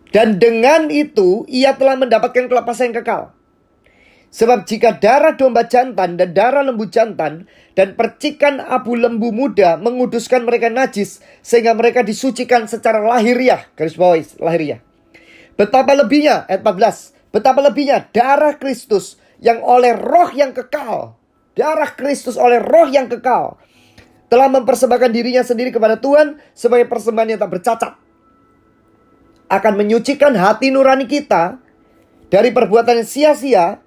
Dan dengan itu ia telah mendapatkan kelepasan yang kekal. Sebab jika darah domba jantan dan darah lembu jantan dan percikan abu lembu muda menguduskan mereka najis, sehingga mereka disucikan secara lahiriah, garis bawahi lahiriah. Betapa lebihnya, ayat 14, betapa lebihnya darah Kristus yang oleh roh yang kekal, darah Kristus oleh roh yang kekal, telah mempersembahkan dirinya sendiri kepada Tuhan sebagai persembahan yang tak bercacat, akan menyucikan hati nurani kita dari perbuatan yang sia-sia,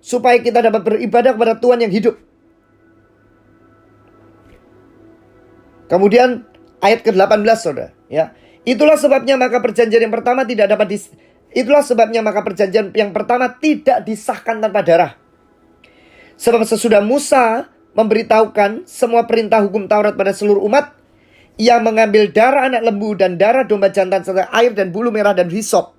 supaya kita dapat beribadah kepada Tuhan yang hidup. Kemudian ayat ke-18 saudara, ya. Itulah sebabnya maka perjanjian yang pertama tidak disahkan tanpa darah. Sebab sesudah Musa memberitahukan semua perintah hukum Taurat pada seluruh umat, ia mengambil darah anak lembu dan darah domba jantan serta air dan bulu merah dan hisop,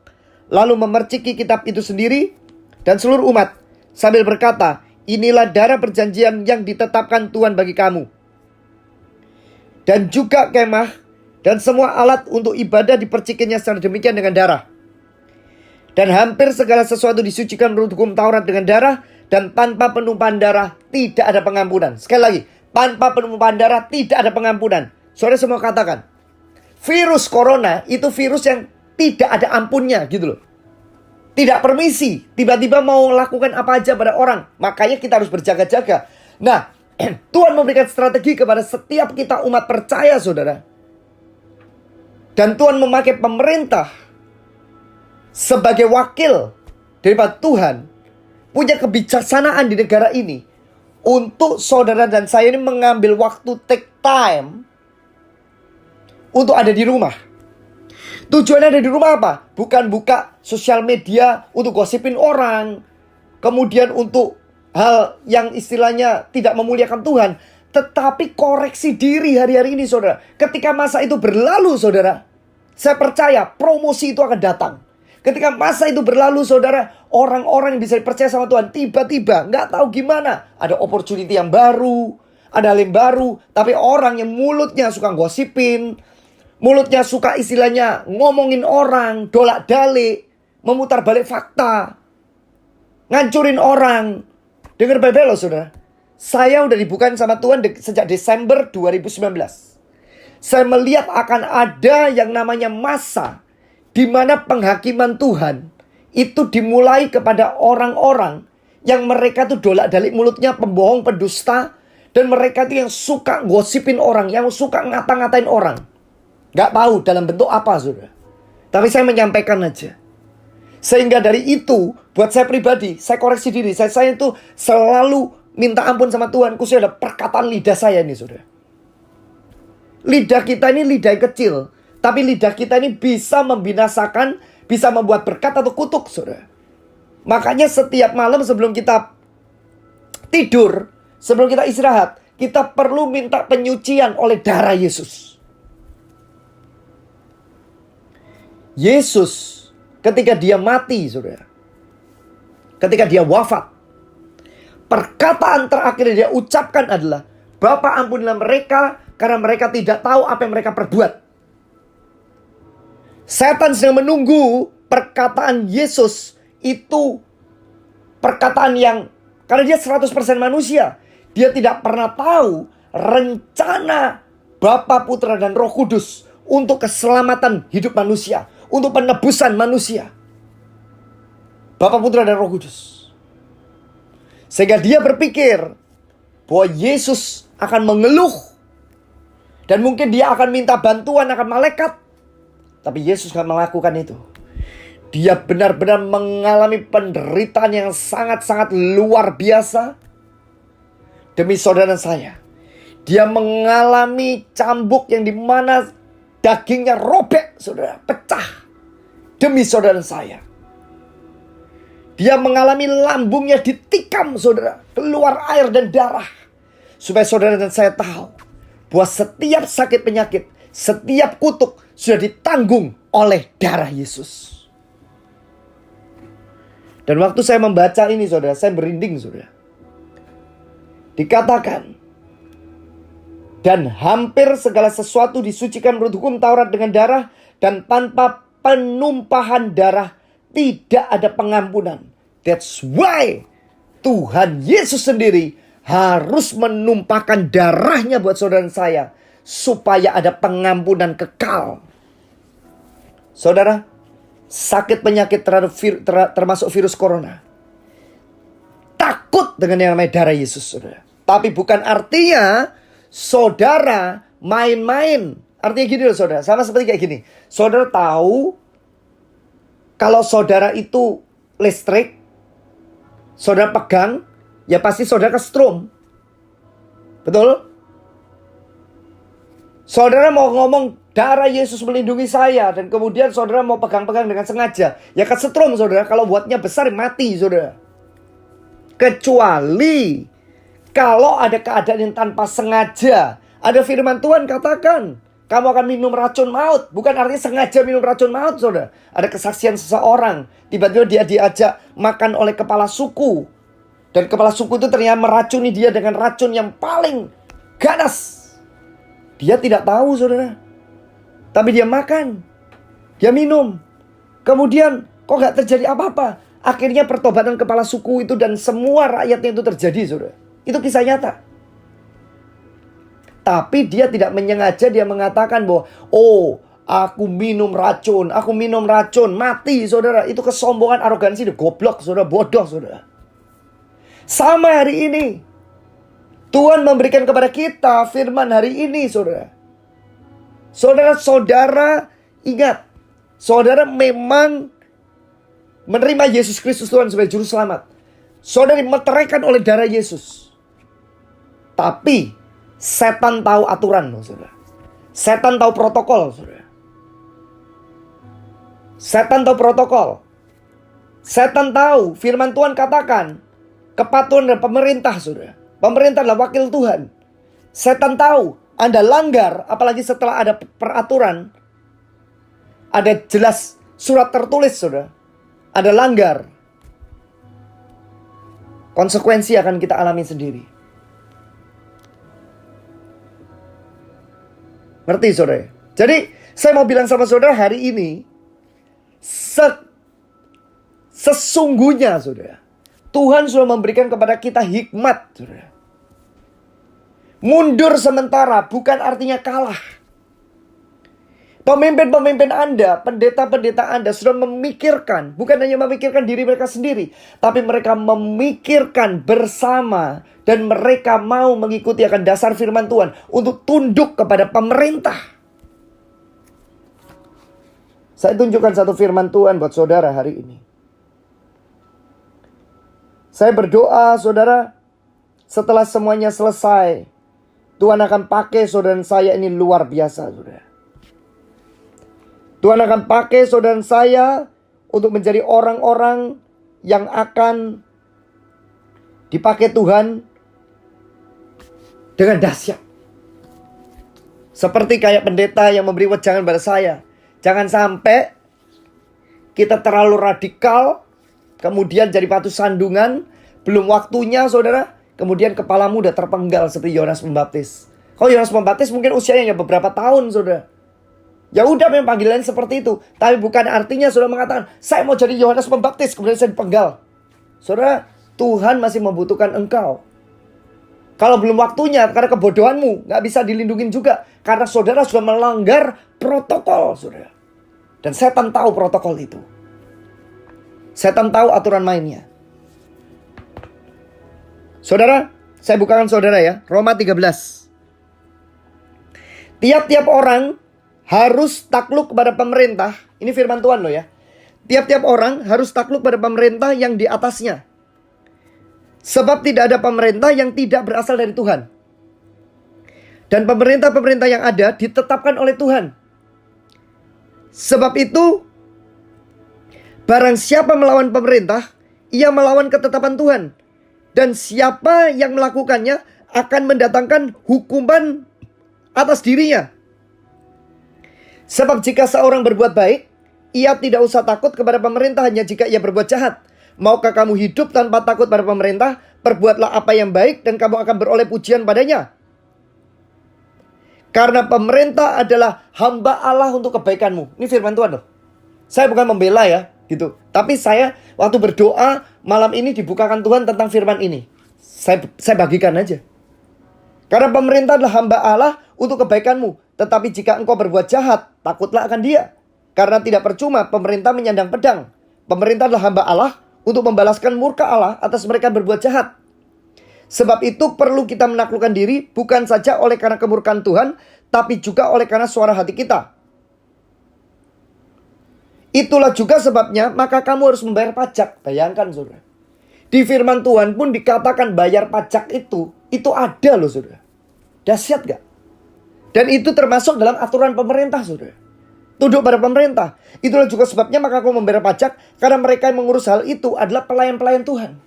lalu memerciki kitab itu sendiri dan seluruh umat, sambil berkata, inilah darah perjanjian yang ditetapkan Tuhan bagi kamu. Dan juga kemah dan semua alat untuk ibadah dipercikinya secara demikian dengan darah. Dan hampir segala sesuatu disucikan menurut hukum Taurat dengan darah, dan tanpa penumpahan darah tidak ada pengampunan. Sekali lagi, tanpa penumpahan darah tidak ada pengampunan. Saudara semua katakan, virus corona itu virus yang tidak ada ampunnya gitu loh. Tidak permisi, tiba-tiba mau lakukan apa aja pada orang. Makanya kita harus berjaga-jaga. Nah, Tuhan memberikan strategi kepada setiap kita umat percaya, saudara. Dan Tuhan memakai pemerintah sebagai wakil daripada Tuhan, punya kebijaksanaan di negara ini untuk saudara dan saya ini mengambil waktu, take time untuk ada di rumah. Tujuannya ada di rumah apa? Bukan buka sosial media untuk gosipin orang, kemudian untuk hal yang istilahnya tidak memuliakan Tuhan, tetapi koreksi diri hari-hari ini, saudara. Ketika masa itu berlalu, saudara, saya percaya promosi itu akan datang. Ketika masa itu berlalu, saudara, orang-orang yang bisa dipercaya sama Tuhan tiba-tiba nggak tahu gimana, ada opportunity yang baru, ada hal yang baru, tapi orang yang mulutnya suka gosipin, mulutnya suka istilahnya ngomongin orang, dolak-dalik, memutar balik fakta, ngancurin orang. Dengar baik-baik loh, saudara. Saya udah dibukain sama Tuhan sejak Desember 2019. Saya melihat akan ada yang namanya masa di mana penghakiman Tuhan itu dimulai kepada orang-orang yang mereka tuh dolak-dalik mulutnya, pembohong, pendusta, dan mereka itu yang suka gosipin orang, yang suka ngata-ngatain orang. Gak tahu dalam bentuk apa, saudara. Tapi saya menyampaikan aja. Sehingga dari itu, buat saya pribadi, saya koreksi diri. Saya itu selalu minta ampun sama Tuhan. Khususnya ada perkataan lidah saya ini, saudara. Lidah kita ini lidah yang kecil. Tapi lidah kita ini bisa membinasakan, bisa membuat berkat atau kutuk, saudara. Makanya setiap malam sebelum kita tidur, sebelum kita istirahat, kita perlu minta penyucian oleh darah Yesus. Yesus ketika dia mati, saudara, ketika dia wafat, perkataan terakhir yang dia ucapkan adalah, Bapa ampunilah mereka karena mereka tidak tahu apa yang mereka perbuat. Setan sedang menunggu perkataan Yesus itu, perkataan yang, karena dia 100% manusia, dia tidak pernah tahu rencana Bapa, Putra, dan Roh Kudus untuk keselamatan hidup manusia, untuk penebusan manusia. Bapa, Putra, dan Roh Kudus. Sehingga dia berpikir bahwa Yesus akan mengeluh, dan mungkin dia akan minta bantuan akan malaikat. Tapi Yesus gak melakukan itu. Dia benar-benar mengalami penderitaan yang sangat-sangat luar biasa demi saudara saya. Dia mengalami cambuk yang dimana dagingnya robek, saudara, pecah demi saudara saya. Dia mengalami lambungnya ditikam, saudara, keluar air dan darah. Supaya saudara dan saya tahu bahwa setiap sakit penyakit, setiap kutuk sudah ditanggung oleh darah Yesus. Dan waktu saya membaca ini, saudara, saya merinding, saudara. Dikatakan, dan hampir segala sesuatu disucikan menurut hukum Taurat dengan darah, dan tanpa penumpahan darah tidak ada pengampunan. That's why Tuhan Yesus sendiri harus menumpahkan darahnya buat saudara saya, supaya ada pengampunan kekal. Saudara, sakit penyakit termasuk virus corona, takut dengan yang namanya darah Yesus, saudara. Tapi bukan artinya saudara main-main. Artinya gini loh, saudara. Sama seperti kayak gini. Saudara tahu kalau saudara itu listrik, saudara pegang, ya pasti saudara kesetrum. Betul? Saudara mau ngomong darah Yesus melindungi saya, dan kemudian saudara mau pegang-pegang dengan sengaja, ya kesetrum, saudara. Kalau buatnya besar mati, saudara. Kecuali kalau ada keadaan yang tanpa sengaja. Ada firman Tuhan katakan, kamu akan minum racun maut. Bukan artinya sengaja minum racun maut, saudara. Ada kesaksian seseorang, tiba-tiba dia diajak makan oleh kepala suku, dan kepala suku itu ternyata meracuni dia dengan racun yang paling ganas. Dia tidak tahu, saudara. Tapi dia makan, dia minum. Kemudian kok gak terjadi apa-apa. Akhirnya pertobatan kepala suku itu dan semua rakyatnya itu terjadi, saudara. Itu kisah nyata. Tapi dia tidak menyengaja, dia mengatakan bahwa, oh, Aku minum racun, mati saudara. Itu kesombongan, arogansi, goblok saudara, bodoh saudara. Sama hari ini, Tuhan memberikan kepada kita firman hari ini saudara. Saudara ingat, saudara memang menerima Yesus Kristus Tuhan sebagai juru selamat. Saudara dimeteraikan oleh darah Yesus. Tapi setan tahu aturan loh saudara. Setan tahu protokol saudara. Setan tahu protokol. Setan tahu firman Tuhan katakan kepatuhan dari pemerintah saudara. Pemerintah adalah wakil Tuhan. Setan tahu Anda langgar, apalagi setelah ada peraturan, ada jelas surat tertulis saudara, Anda langgar, konsekuensi akan kita alami sendiri. Ngerti saudara? Jadi saya mau bilang sama saudara hari ini, sesungguhnya saudara, Tuhan sudah memberikan kepada kita hikmat saudara. Mundur sementara bukan artinya kalah. Pemimpin-pemimpin Anda, pendeta-pendeta Anda sudah memikirkan, bukan hanya memikirkan diri mereka sendiri, tapi mereka memikirkan bersama dan mereka mau mengikuti akan dasar firman Tuhan untuk tunduk kepada pemerintah. Saya tunjukkan satu firman Tuhan buat saudara hari ini. Saya berdoa saudara, setelah semuanya selesai, Tuhan akan pakai saudara saya ini luar biasa saudara. Tuhan akan pakai saudara saya untuk menjadi orang-orang yang akan dipakai Tuhan dengan dahsyat. Seperti kayak pendeta yang memberi wejangan pada saya. Jangan sampai kita terlalu radikal, kemudian jadi batu sandungan, belum waktunya saudara, kemudian kepalamu udah terpenggal seperti Yohanes Pembaptis. Kalau Yohanes Pembaptis mungkin usianya beberapa tahun saudara. Ya udah memang panggilan seperti itu. Tapi bukan artinya saudara mengatakan, saya mau jadi Yohanes Pembaptis, kemudian saya dipenggal. Saudara, Tuhan masih membutuhkan engkau. Kalau belum waktunya, karena kebodohanmu, gak bisa dilindungi juga. Karena saudara sudah melanggar protokol saudara. Dan setan tahu protokol itu. Setan tahu aturan mainnya. Saudara, saya bukakan saudara ya, Roma 13. Tiap-tiap orang harus takluk kepada pemerintah. Ini firman Tuhan loh ya. Tiap-tiap orang harus takluk pada pemerintah yang di atasnya. Sebab tidak ada pemerintah yang tidak berasal dari Tuhan. Dan pemerintah-pemerintah yang ada ditetapkan oleh Tuhan. Sebab itu, barang siapa melawan pemerintah, ia melawan ketetapan Tuhan. Dan siapa yang melakukannya akan mendatangkan hukuman atas dirinya. Sebab jika seorang berbuat baik, ia tidak usah takut kepada pemerintah hanya jika ia berbuat jahat. Maukah kamu hidup tanpa takut pada pemerintah? Perbuatlah apa yang baik dan kamu akan beroleh pujian padanya. Karena pemerintah adalah hamba Allah untuk kebaikanmu. Ini firman Tuhan loh. Saya bukan membela ya, gitu. Tapi saya waktu berdoa malam ini dibukakan Tuhan tentang firman ini. Saya bagikan aja. Karena pemerintah adalah hamba Allah untuk kebaikanmu. Tetapi jika engkau berbuat jahat, takutlah akan dia. Karena tidak percuma pemerintah menyandang pedang. Pemerintah adalah hamba Allah untuk membalaskan murka Allah atas mereka yang berbuat jahat. Sebab itu perlu kita menaklukkan diri bukan saja oleh karena kemurkaan Tuhan, tapi juga oleh karena suara hati kita. Itulah juga sebabnya maka kamu harus membayar pajak. Bayangkan saudara. Di firman Tuhan pun dikatakan bayar pajak itu ada loh saudara. Dahsyat gak? Dan itu termasuk dalam aturan pemerintah saudara. Tunduk pada pemerintah. Itulah juga sebabnya maka kamu membayar pajak. Karena mereka yang mengurus hal itu adalah pelayan-pelayan Tuhan.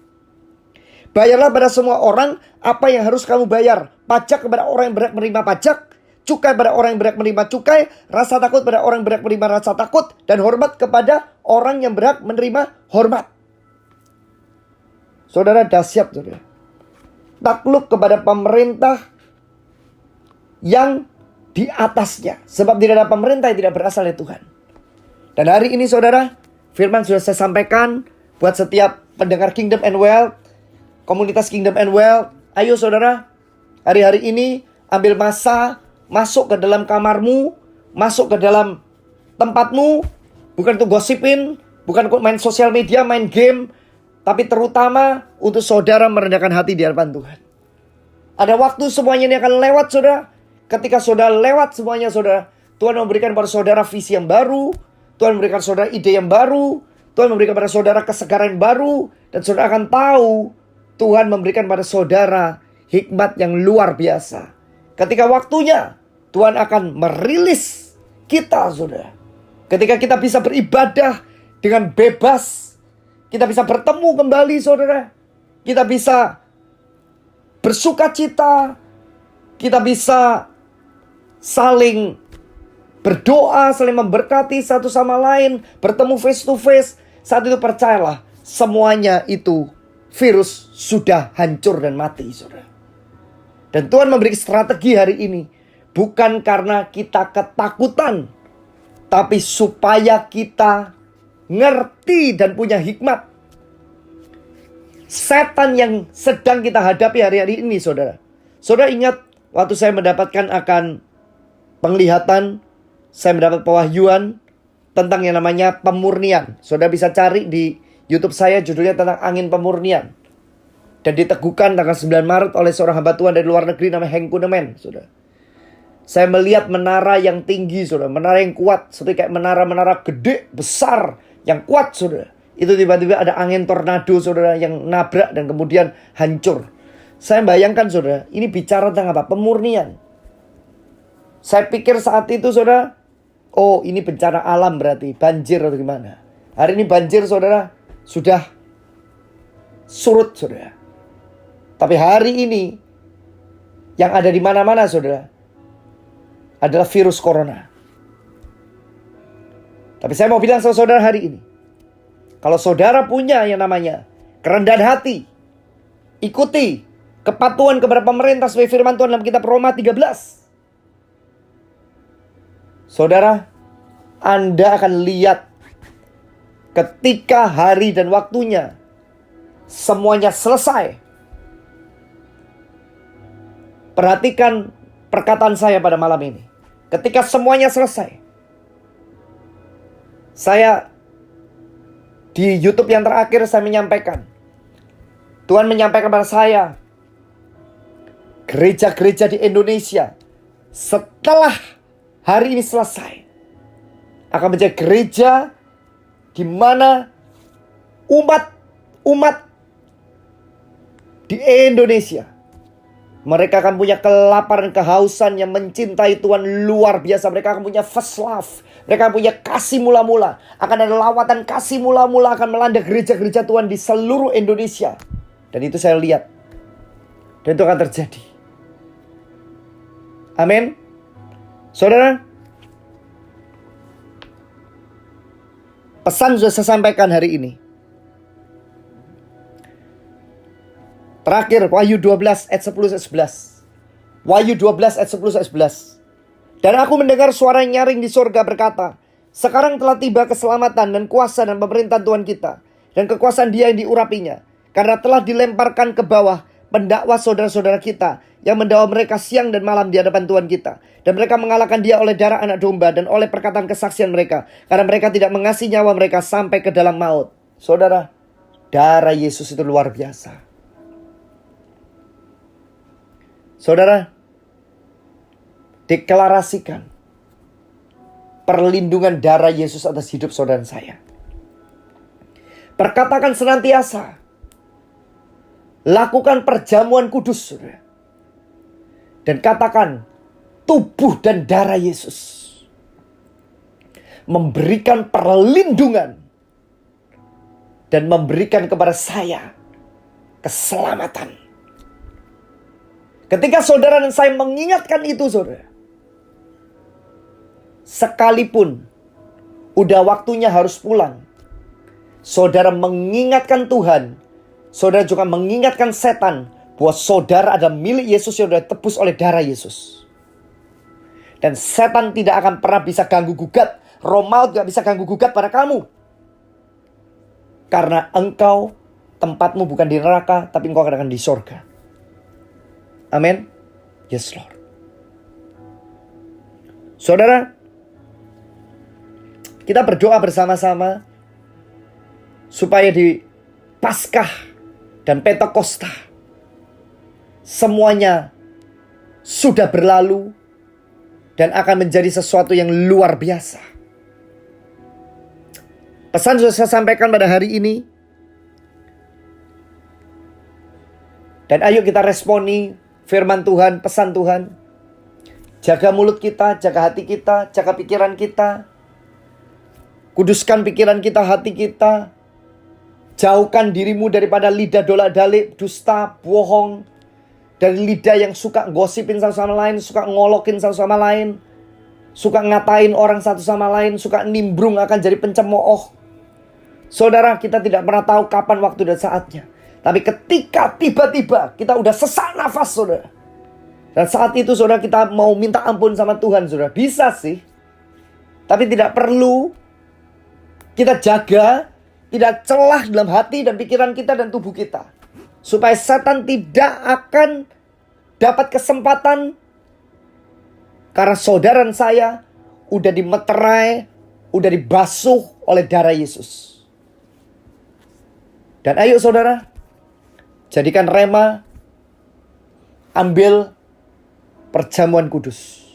Bayarlah pada semua orang apa yang harus kamu bayar. Pajak kepada orang yang berhak menerima pajak. Cukai pada orang yang berhak menerima cukai. Rasa takut pada orang yang berhak menerima rasa takut. Dan hormat kepada orang yang berhak menerima hormat. Saudara, dahsyat saudara. Takluk kepada pemerintah yang di atasnya. Sebab tidak ada pemerintah yang tidak berasal dari Tuhan. Dan hari ini saudara, firman sudah saya sampaikan buat setiap pendengar Kingdom and Wealth, komunitas Kingdom and Wealth. Ayo saudara, hari-hari ini ambil masa, masuk ke dalam kamarmu, masuk ke dalam tempatmu bukan untuk gosipin, bukan untuk main sosial media, main game, tapi terutama untuk saudara merendahkan hati di hadapan Tuhan. Ada waktu semuanya ini akan lewat, saudara. Ketika saudara lewat semuanya, saudara, Tuhan memberikan pada saudara visi yang baru, Tuhan memberikan saudara ide yang baru, Tuhan memberikan pada saudara kesegaran yang baru, dan saudara akan tahu Tuhan memberikan pada saudara hikmat yang luar biasa. Ketika waktunya, Tuhan akan merilis kita, saudara. Ketika kita bisa beribadah dengan bebas, kita bisa bertemu kembali, saudara. Kita bisa bersuka cita, kita bisa saling berdoa, saling memberkati satu sama lain, bertemu face to face. Saat itu percayalah, semuanya itu virus sudah hancur dan mati, saudara. Dan Tuhan memberi strategi hari ini, bukan karena kita ketakutan, tapi supaya kita ngerti dan punya hikmat. Setan yang sedang kita hadapi hari-hari ini, saudara. Saudara ingat waktu saya mendapatkan akan penglihatan, saya mendapat pewahyuan tentang yang namanya pemurnian. Saudara bisa cari di YouTube saya, judulnya tentang angin pemurnian. Dan diteguhkan tanggal 9 Maret oleh seorang hamba Tuhan dari luar negeri namanya Henk Kunemen, saudara. Saya melihat menara yang tinggi, saudara. Menara yang kuat, seperti kayak menara-menara gede, besar, yang kuat, saudara. Itu tiba-tiba ada angin tornado, saudara, yang nabrak dan kemudian hancur. Saya bayangkan, saudara, ini bicara tentang apa? Pemurnian. Saya pikir saat itu, saudara, oh ini bencana alam berarti, banjir atau gimana. Hari ini banjir, saudara, sudah surut, saudara. Tapi hari ini, yang ada di mana-mana, saudara, adalah virus corona. Tapi saya mau bilang sama saudara hari ini, kalau saudara punya yang namanya kerendahan hati, ikuti kepatuhan kepada pemerintah sesuai firman Tuhan dalam kitab Roma 13. Saudara, Anda akan lihat ketika hari dan waktunya semuanya selesai. Perhatikan perkataan saya pada malam ini. Ketika semuanya selesai, saya di YouTube yang terakhir saya menyampaikan, Tuhan menyampaikan kepada saya, gereja-gereja di Indonesia setelah hari ini selesai akan menjadi gereja di mana umat di Indonesia, mereka akan punya kelaparan, kehausan yang mencintai Tuhan luar biasa. Mereka akan punya first love. Mereka akan punya kasih mula-mula. Akan ada lawatan kasih mula-mula akan melanda gereja-gereja Tuhan di seluruh Indonesia. Dan itu saya lihat. Dan itu akan terjadi. Amin. Saudara, pesan sudah saya sampaikan hari ini. Terakhir, Wahyu 12 ayat 10 ayat 11. Wahyu 12 ayat 10 ayat 11. Dan aku mendengar suara yang nyaring di surga berkata, sekarang telah tiba keselamatan dan kuasa dan pemerintahan Tuhan kita, dan kekuasaan Dia yang diurapinya. Karena telah dilemparkan ke bawah pendakwa saudara-saudara kita, yang mendakwa mereka siang dan malam di hadapan Tuhan kita. Dan mereka mengalahkan Dia oleh darah anak domba dan oleh perkataan kesaksian mereka. Karena mereka tidak mengasihi nyawa mereka sampai ke dalam maut. Saudara, darah Yesus itu luar biasa. Saudara, deklarasikan perlindungan darah Yesus atas hidup saudara dan saya. Perkatakan senantiasa, lakukan perjamuan kudus, saudara. Dan katakan, tubuh dan darah Yesus memberikan perlindungan dan memberikan kepada saya keselamatan. Ketika saudara dan saya mengingatkan itu, saudara, sekalipun udah waktunya harus pulang, saudara mengingatkan Tuhan, saudara juga mengingatkan setan bahwa saudara adalah milik Yesus yang sudah tebus oleh darah Yesus. Dan setan tidak akan pernah bisa ganggu gugat, roh maut gak bisa ganggu gugat pada kamu. Karena engkau, tempatmu bukan di neraka, tapi engkau akan di sorga. Amin. Yes, Lord. Saudara, Kita berdoa bersama-sama supaya di Paskah dan Pentakosta semuanya sudah berlalu dan akan menjadi sesuatu yang luar biasa. Pesan sudah saya sampaikan pada hari ini. Dan ayo kita responi firman Tuhan, pesan Tuhan. Jaga mulut kita, jaga hati kita, jaga pikiran kita. Kuduskan pikiran kita, hati kita. Jauhkan dirimu daripada lidah dolak-dalik, dusta, bohong. Dari lidah yang suka gosipin satu sama lain, suka ngolokin satu sama lain. Suka ngatain orang satu sama lain, suka nimbrung akan jadi pencemooh. Saudara, kita tidak pernah tahu kapan waktu dan saatnya. Tapi ketika tiba-tiba kita udah sesak nafas, saudara. Dan saat itu saudara kita mau minta ampun sama Tuhan, saudara. Bisa sih. Tapi tidak perlu. Kita jaga, tidak celah dalam hati dan pikiran kita dan tubuh kita. Supaya setan tidak akan dapat kesempatan. Karena saudara dan saya udah dimeterai, udah dibasuh oleh darah Yesus. Dan ayo saudara, jadikan rema, ambil perjamuan kudus.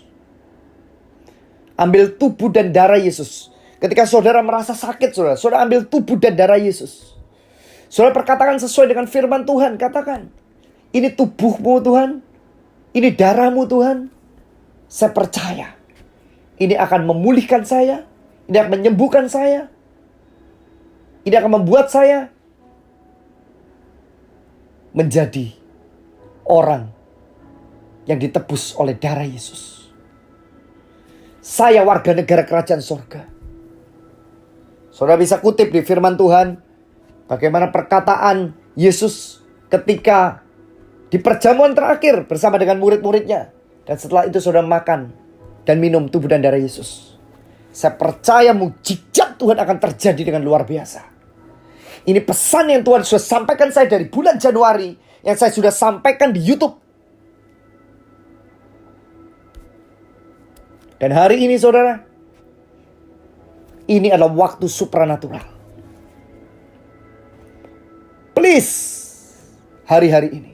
Ambil tubuh dan darah Yesus. Ketika saudara merasa sakit, saudara ambil tubuh dan darah Yesus. Saudara perkatakan sesuai dengan firman Tuhan. Katakan, ini tubuhmu Tuhan. Ini darahmu Tuhan. Saya percaya. Ini akan memulihkan saya. Ini akan menyembuhkan saya. Ini akan membuat saya menjadi orang yang ditebus oleh darah Yesus. Saya warga negara kerajaan surga. Saudara bisa kutip di firman Tuhan bagaimana perkataan Yesus ketika di perjamuan terakhir bersama dengan murid-muridnya. Dan setelah itu saudara makan dan minum tubuh dan darah Yesus. Saya percaya mukjizat Tuhan akan terjadi dengan luar biasa. Ini pesan yang Tuhan sudah sampaikan saya dari bulan Januari. Yang saya sudah sampaikan di YouTube. Dan hari ini saudara, ini adalah waktu supranatural. Please, hari-hari ini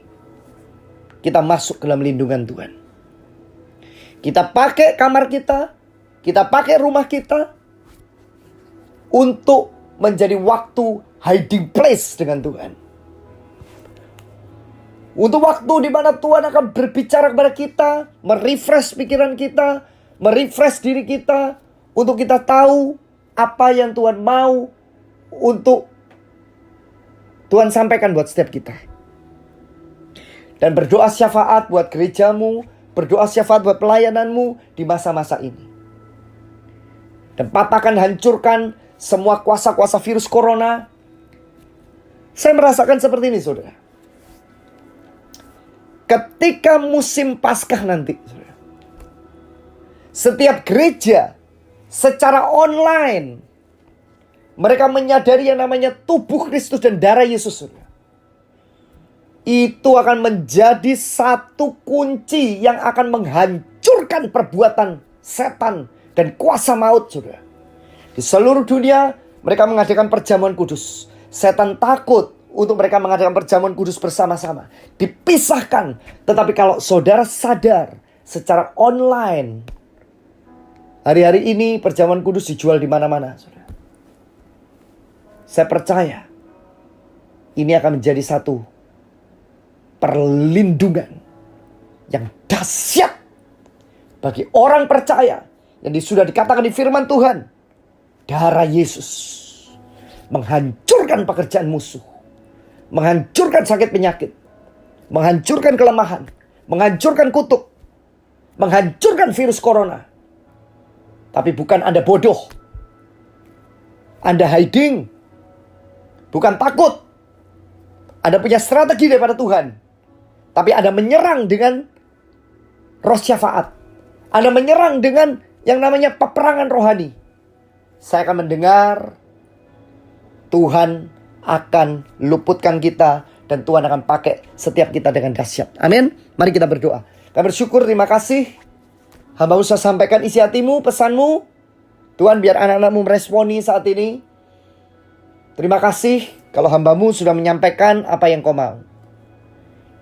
kita masuk ke dalam lindungan Tuhan. Kita pakai kamar kita, kita pakai rumah kita untuk menjadi waktu hiding place dengan Tuhan. Untuk waktu di mana Tuhan akan berbicara kepada kita, merefresh pikiran kita, merefresh diri kita, untuk kita tahu apa yang Tuhan mau untuk Tuhan sampaikan buat setiap kita. Dan berdoa syafaat buat gerejamu, berdoa syafaat buat pelayananmu di masa-masa ini. Dan patahkan, hancurkan semua kuasa-kuasa virus corona. Saya merasakan seperti ini saudara. Ketika musim Paskah nanti, saudara, setiap gereja secara online mereka menyadari yang namanya tubuh Kristus dan darah Yesus. Itu akan menjadi satu kunci yang akan menghancurkan perbuatan setan dan kuasa maut, saudara. Di seluruh dunia mereka mengadakan perjamuan kudus. Setan takut untuk mereka mengadakan perjamuan kudus bersama-sama, dipisahkan. Tetapi kalau saudara sadar secara online, hari-hari ini perjamuan kudus dijual di mana-mana, saudara. Saya percaya ini akan menjadi satu perlindungan yang dahsyat bagi orang percaya yang sudah dikatakan di firman Tuhan. Darah Yesus menghancurkan pekerjaan musuh, menghancurkan sakit penyakit, menghancurkan kelemahan, menghancurkan kutuk, menghancurkan virus corona. Tapi bukan Anda bodoh, Anda hiding, bukan takut. Anda punya strategi daripada Tuhan. Tapi Anda menyerang dengan roh syafaat. Anda menyerang dengan yang namanya peperangan rohani. Saya akan mendengar Tuhan akan luputkan kita. Dan Tuhan akan pakai setiap kita dengan dahsyat. Amin. Mari kita berdoa. Kami bersyukur, terima kasih. Hamba-Mu sudah sampaikan isi hatimu, pesanmu. Tuhan, biar anak-anak-Mu meresponi saat ini. Terima kasih kalau hamba-Mu sudah menyampaikan apa yang Kau mau.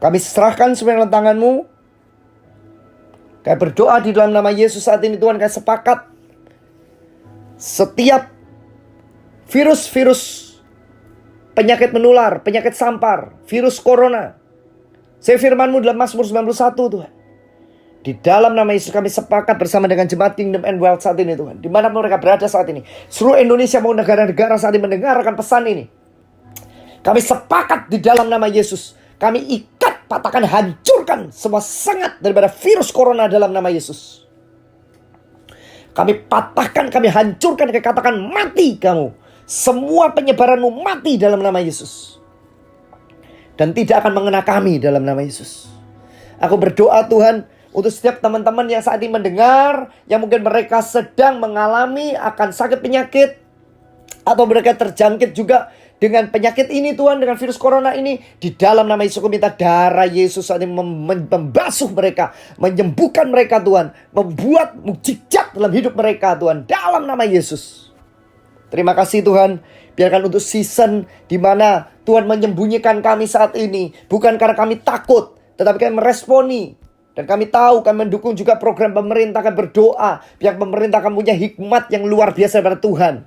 Kami serahkan semua dalam tangan-Mu. Kami berdoa di dalam nama Yesus saat ini Tuhan. Kami sepakat setiap virus-virus, penyakit menular, penyakit sampar, virus corona. Saya firman-Mu dalam Mazmur 91 Tuhan. Di dalam nama Yesus kami sepakat bersama dengan jemaat Kingdom and Wealth saat ini Tuhan. Dimanapun mereka berada saat ini. Seluruh Indonesia maupun negara-negara saat ini mendengarkan pesan ini. Kami sepakat di dalam nama Yesus. Kami ikat, patahkan, hancurkan semua sengat daripada virus corona dalam nama Yesus. Kami patahkan, kami hancurkan, kami katakan mati kamu. Semua penyebaranmu mati dalam nama Yesus. Dan tidak akan mengena kami dalam nama Yesus. Aku berdoa Tuhan untuk setiap teman-teman yang saat ini mendengar, yang mungkin mereka sedang mengalami akan sakit penyakit, atau mereka terjangkit juga dengan penyakit ini Tuhan, dengan virus corona ini. Di dalam nama Yesus aku minta darah Yesus saat ini membasuh mereka, menyembuhkan mereka Tuhan, membuat mukjizat dalam hidup mereka Tuhan, dalam nama Yesus. Terima kasih Tuhan. Biarkan untuk season di mana Tuhan menyembunyikan kami saat ini, bukan karena kami takut, tetapi kami meresponi. Dan kami tahu, kami mendukung juga program pemerintah, kami berdoa biar pemerintah akan punya hikmat yang luar biasa daripada Tuhan.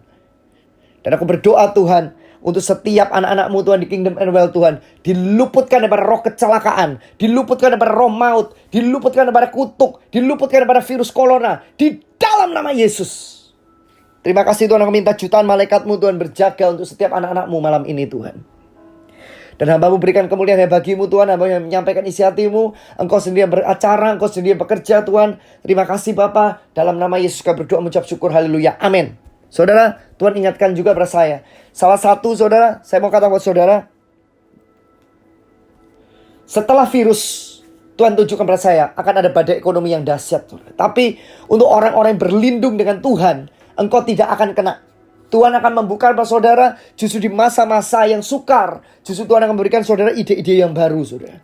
Dan aku berdoa Tuhan, untuk setiap anak-anak-Mu Tuhan di Kingdom and Wealth Tuhan, diluputkan daripada roh kecelakaan, diluputkan daripada roh maut, diluputkan daripada kutuk, diluputkan daripada virus corona, di dalam nama Yesus. Terima kasih Tuhan, aku minta jutaan malaikat-Mu Tuhan berjaga untuk setiap anak-anak-Mu malam ini Tuhan. Dan hamba-Mu berikan kemuliaan bagimu Tuhan. Hamba yang menyampaikan isi hati-Mu. Engkau sendiri yang beracara, Engkau sendiri yang bekerja Tuhan. Terima kasih Bapa. Dalam nama Yesus kami berdoa mengucap syukur. Haleluya. Amin. Saudara, Tuhan ingatkan juga pada saya. Salah satu saudara, saya mau kata buat saudara. Setelah virus, Tuhan tunjukkan pada saya akan ada badai ekonomi yang dahsyat. Saudara. Tapi untuk orang-orang yang berlindung dengan Tuhan, engkau tidak akan kena. Tuhan akan membuka kepada saudara justru di masa-masa yang sukar. Justru Tuhan akan memberikan saudara ide-ide yang baru, saudara.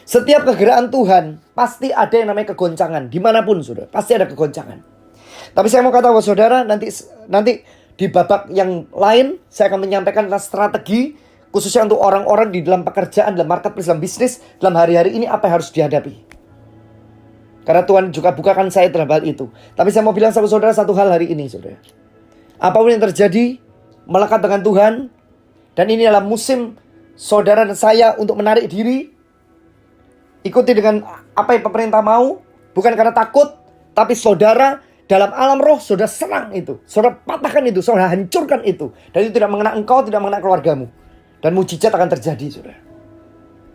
Setiap kegeraan Tuhan pasti ada yang namanya kegoncangan. Dimanapun, saudara, pasti ada kegoncangan. Tapi saya mau kata buat saudara, nanti di babak yang lain saya akan menyampaikan tentang strategi khususnya untuk orang-orang di dalam pekerjaan, dalam marketplace, dalam bisnis, dalam hari-hari ini apa yang harus dihadapi. Karena Tuhan juga bukakan saya terhadap hal itu. Tapi saya mau bilang sama saudara satu hal hari ini, saudara. Apapun yang terjadi, melekat dengan Tuhan. Dan ini adalah musim saudara dan saya untuk menarik diri. Ikuti dengan apa yang pemerintah mau. Bukan karena takut. Tapi saudara dalam alam roh, saudara serang itu. Saudara patahkan itu, saudara hancurkan itu. Dan itu tidak mengena engkau, tidak mengena keluargamu. Dan mujizat akan terjadi, saudara.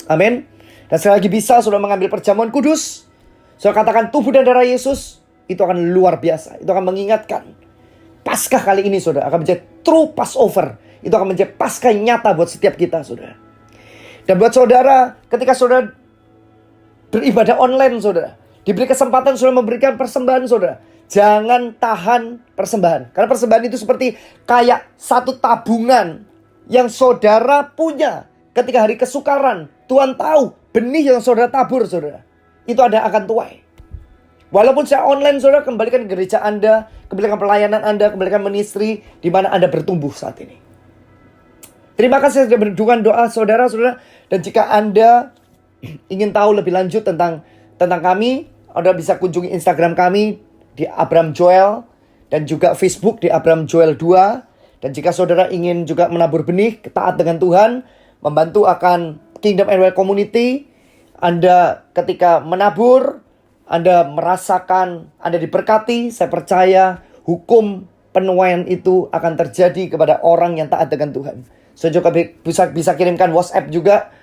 Amin. Dan sekali lagi bisa saudara mengambil perjamuan kudus. Saudara katakan tubuh dan darah Yesus. Itu akan luar biasa. Itu akan mengingatkan. Paskah kali ini saudara akan menjadi true Passover. Itu akan menjadi Paskah yang nyata buat setiap kita saudara. Dan buat saudara, ketika saudara beribadah online saudara, diberi kesempatan saudara memberikan persembahan saudara, jangan tahan persembahan. Karena persembahan itu seperti kayak satu tabungan yang saudara punya ketika hari kesukaran. Tuhan tahu benih yang saudara tabur saudara, itu ada akan tuai. Walaupun saya online saudara, kembalikan gereja Anda, kembalikan pelayanan Anda, kembalikan ministry di mana Anda bertumbuh saat ini. Terima kasih sudah berdungan doa saudara-saudara. Dan jika Anda ingin tahu lebih lanjut tentang kami, Anda bisa kunjungi Instagram kami di Abraham Joel dan juga Facebook di Abraham Joel 2. Dan jika saudara ingin juga menabur benih, taat dengan Tuhan, membantu akan Kingdom and Wealth Community, Anda ketika menabur, Anda merasakan, Anda diberkati. Saya percaya hukum penuaian itu akan terjadi kepada orang yang taat dengan Tuhan. Saya juga bisa kirimkan WhatsApp juga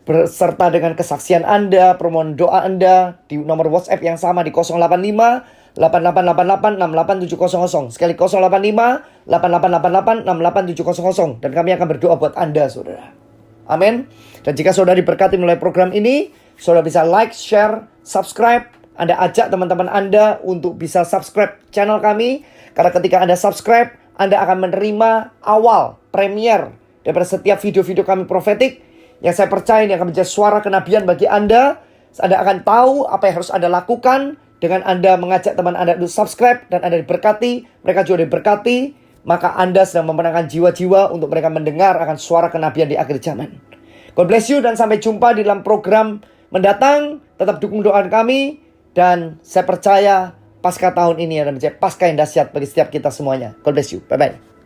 berserta dengan kesaksian Anda, permohonan doa Anda di nomor WhatsApp yang sama di 085 8888 68700. Sekali 085 8888 68700. Dan kami akan berdoa buat Anda saudara. Amin. Dan jika saudara diberkati melalui program ini, saudara bisa like, share, subscribe. Anda ajak teman-teman Anda untuk bisa subscribe channel kami. Karena ketika Anda subscribe, Anda akan menerima awal, premier daripada setiap video-video kami profetik. Yang saya percaya ini akan menjadi suara kenabian bagi Anda. Anda akan tahu apa yang harus Anda lakukan dengan Anda mengajak teman Anda untuk subscribe dan Anda diberkati, mereka juga diberkati, maka Anda sedang memenangkan jiwa-jiwa untuk mereka mendengar akan suara kenabian di akhir zaman. God bless you dan sampai jumpa di dalam program mendatang. Tetap dukung doa kami dan saya percaya Paskah tahun ini akan menjadi Paskah yang dahsyat bagi setiap kita semuanya. God bless you. Bye-bye.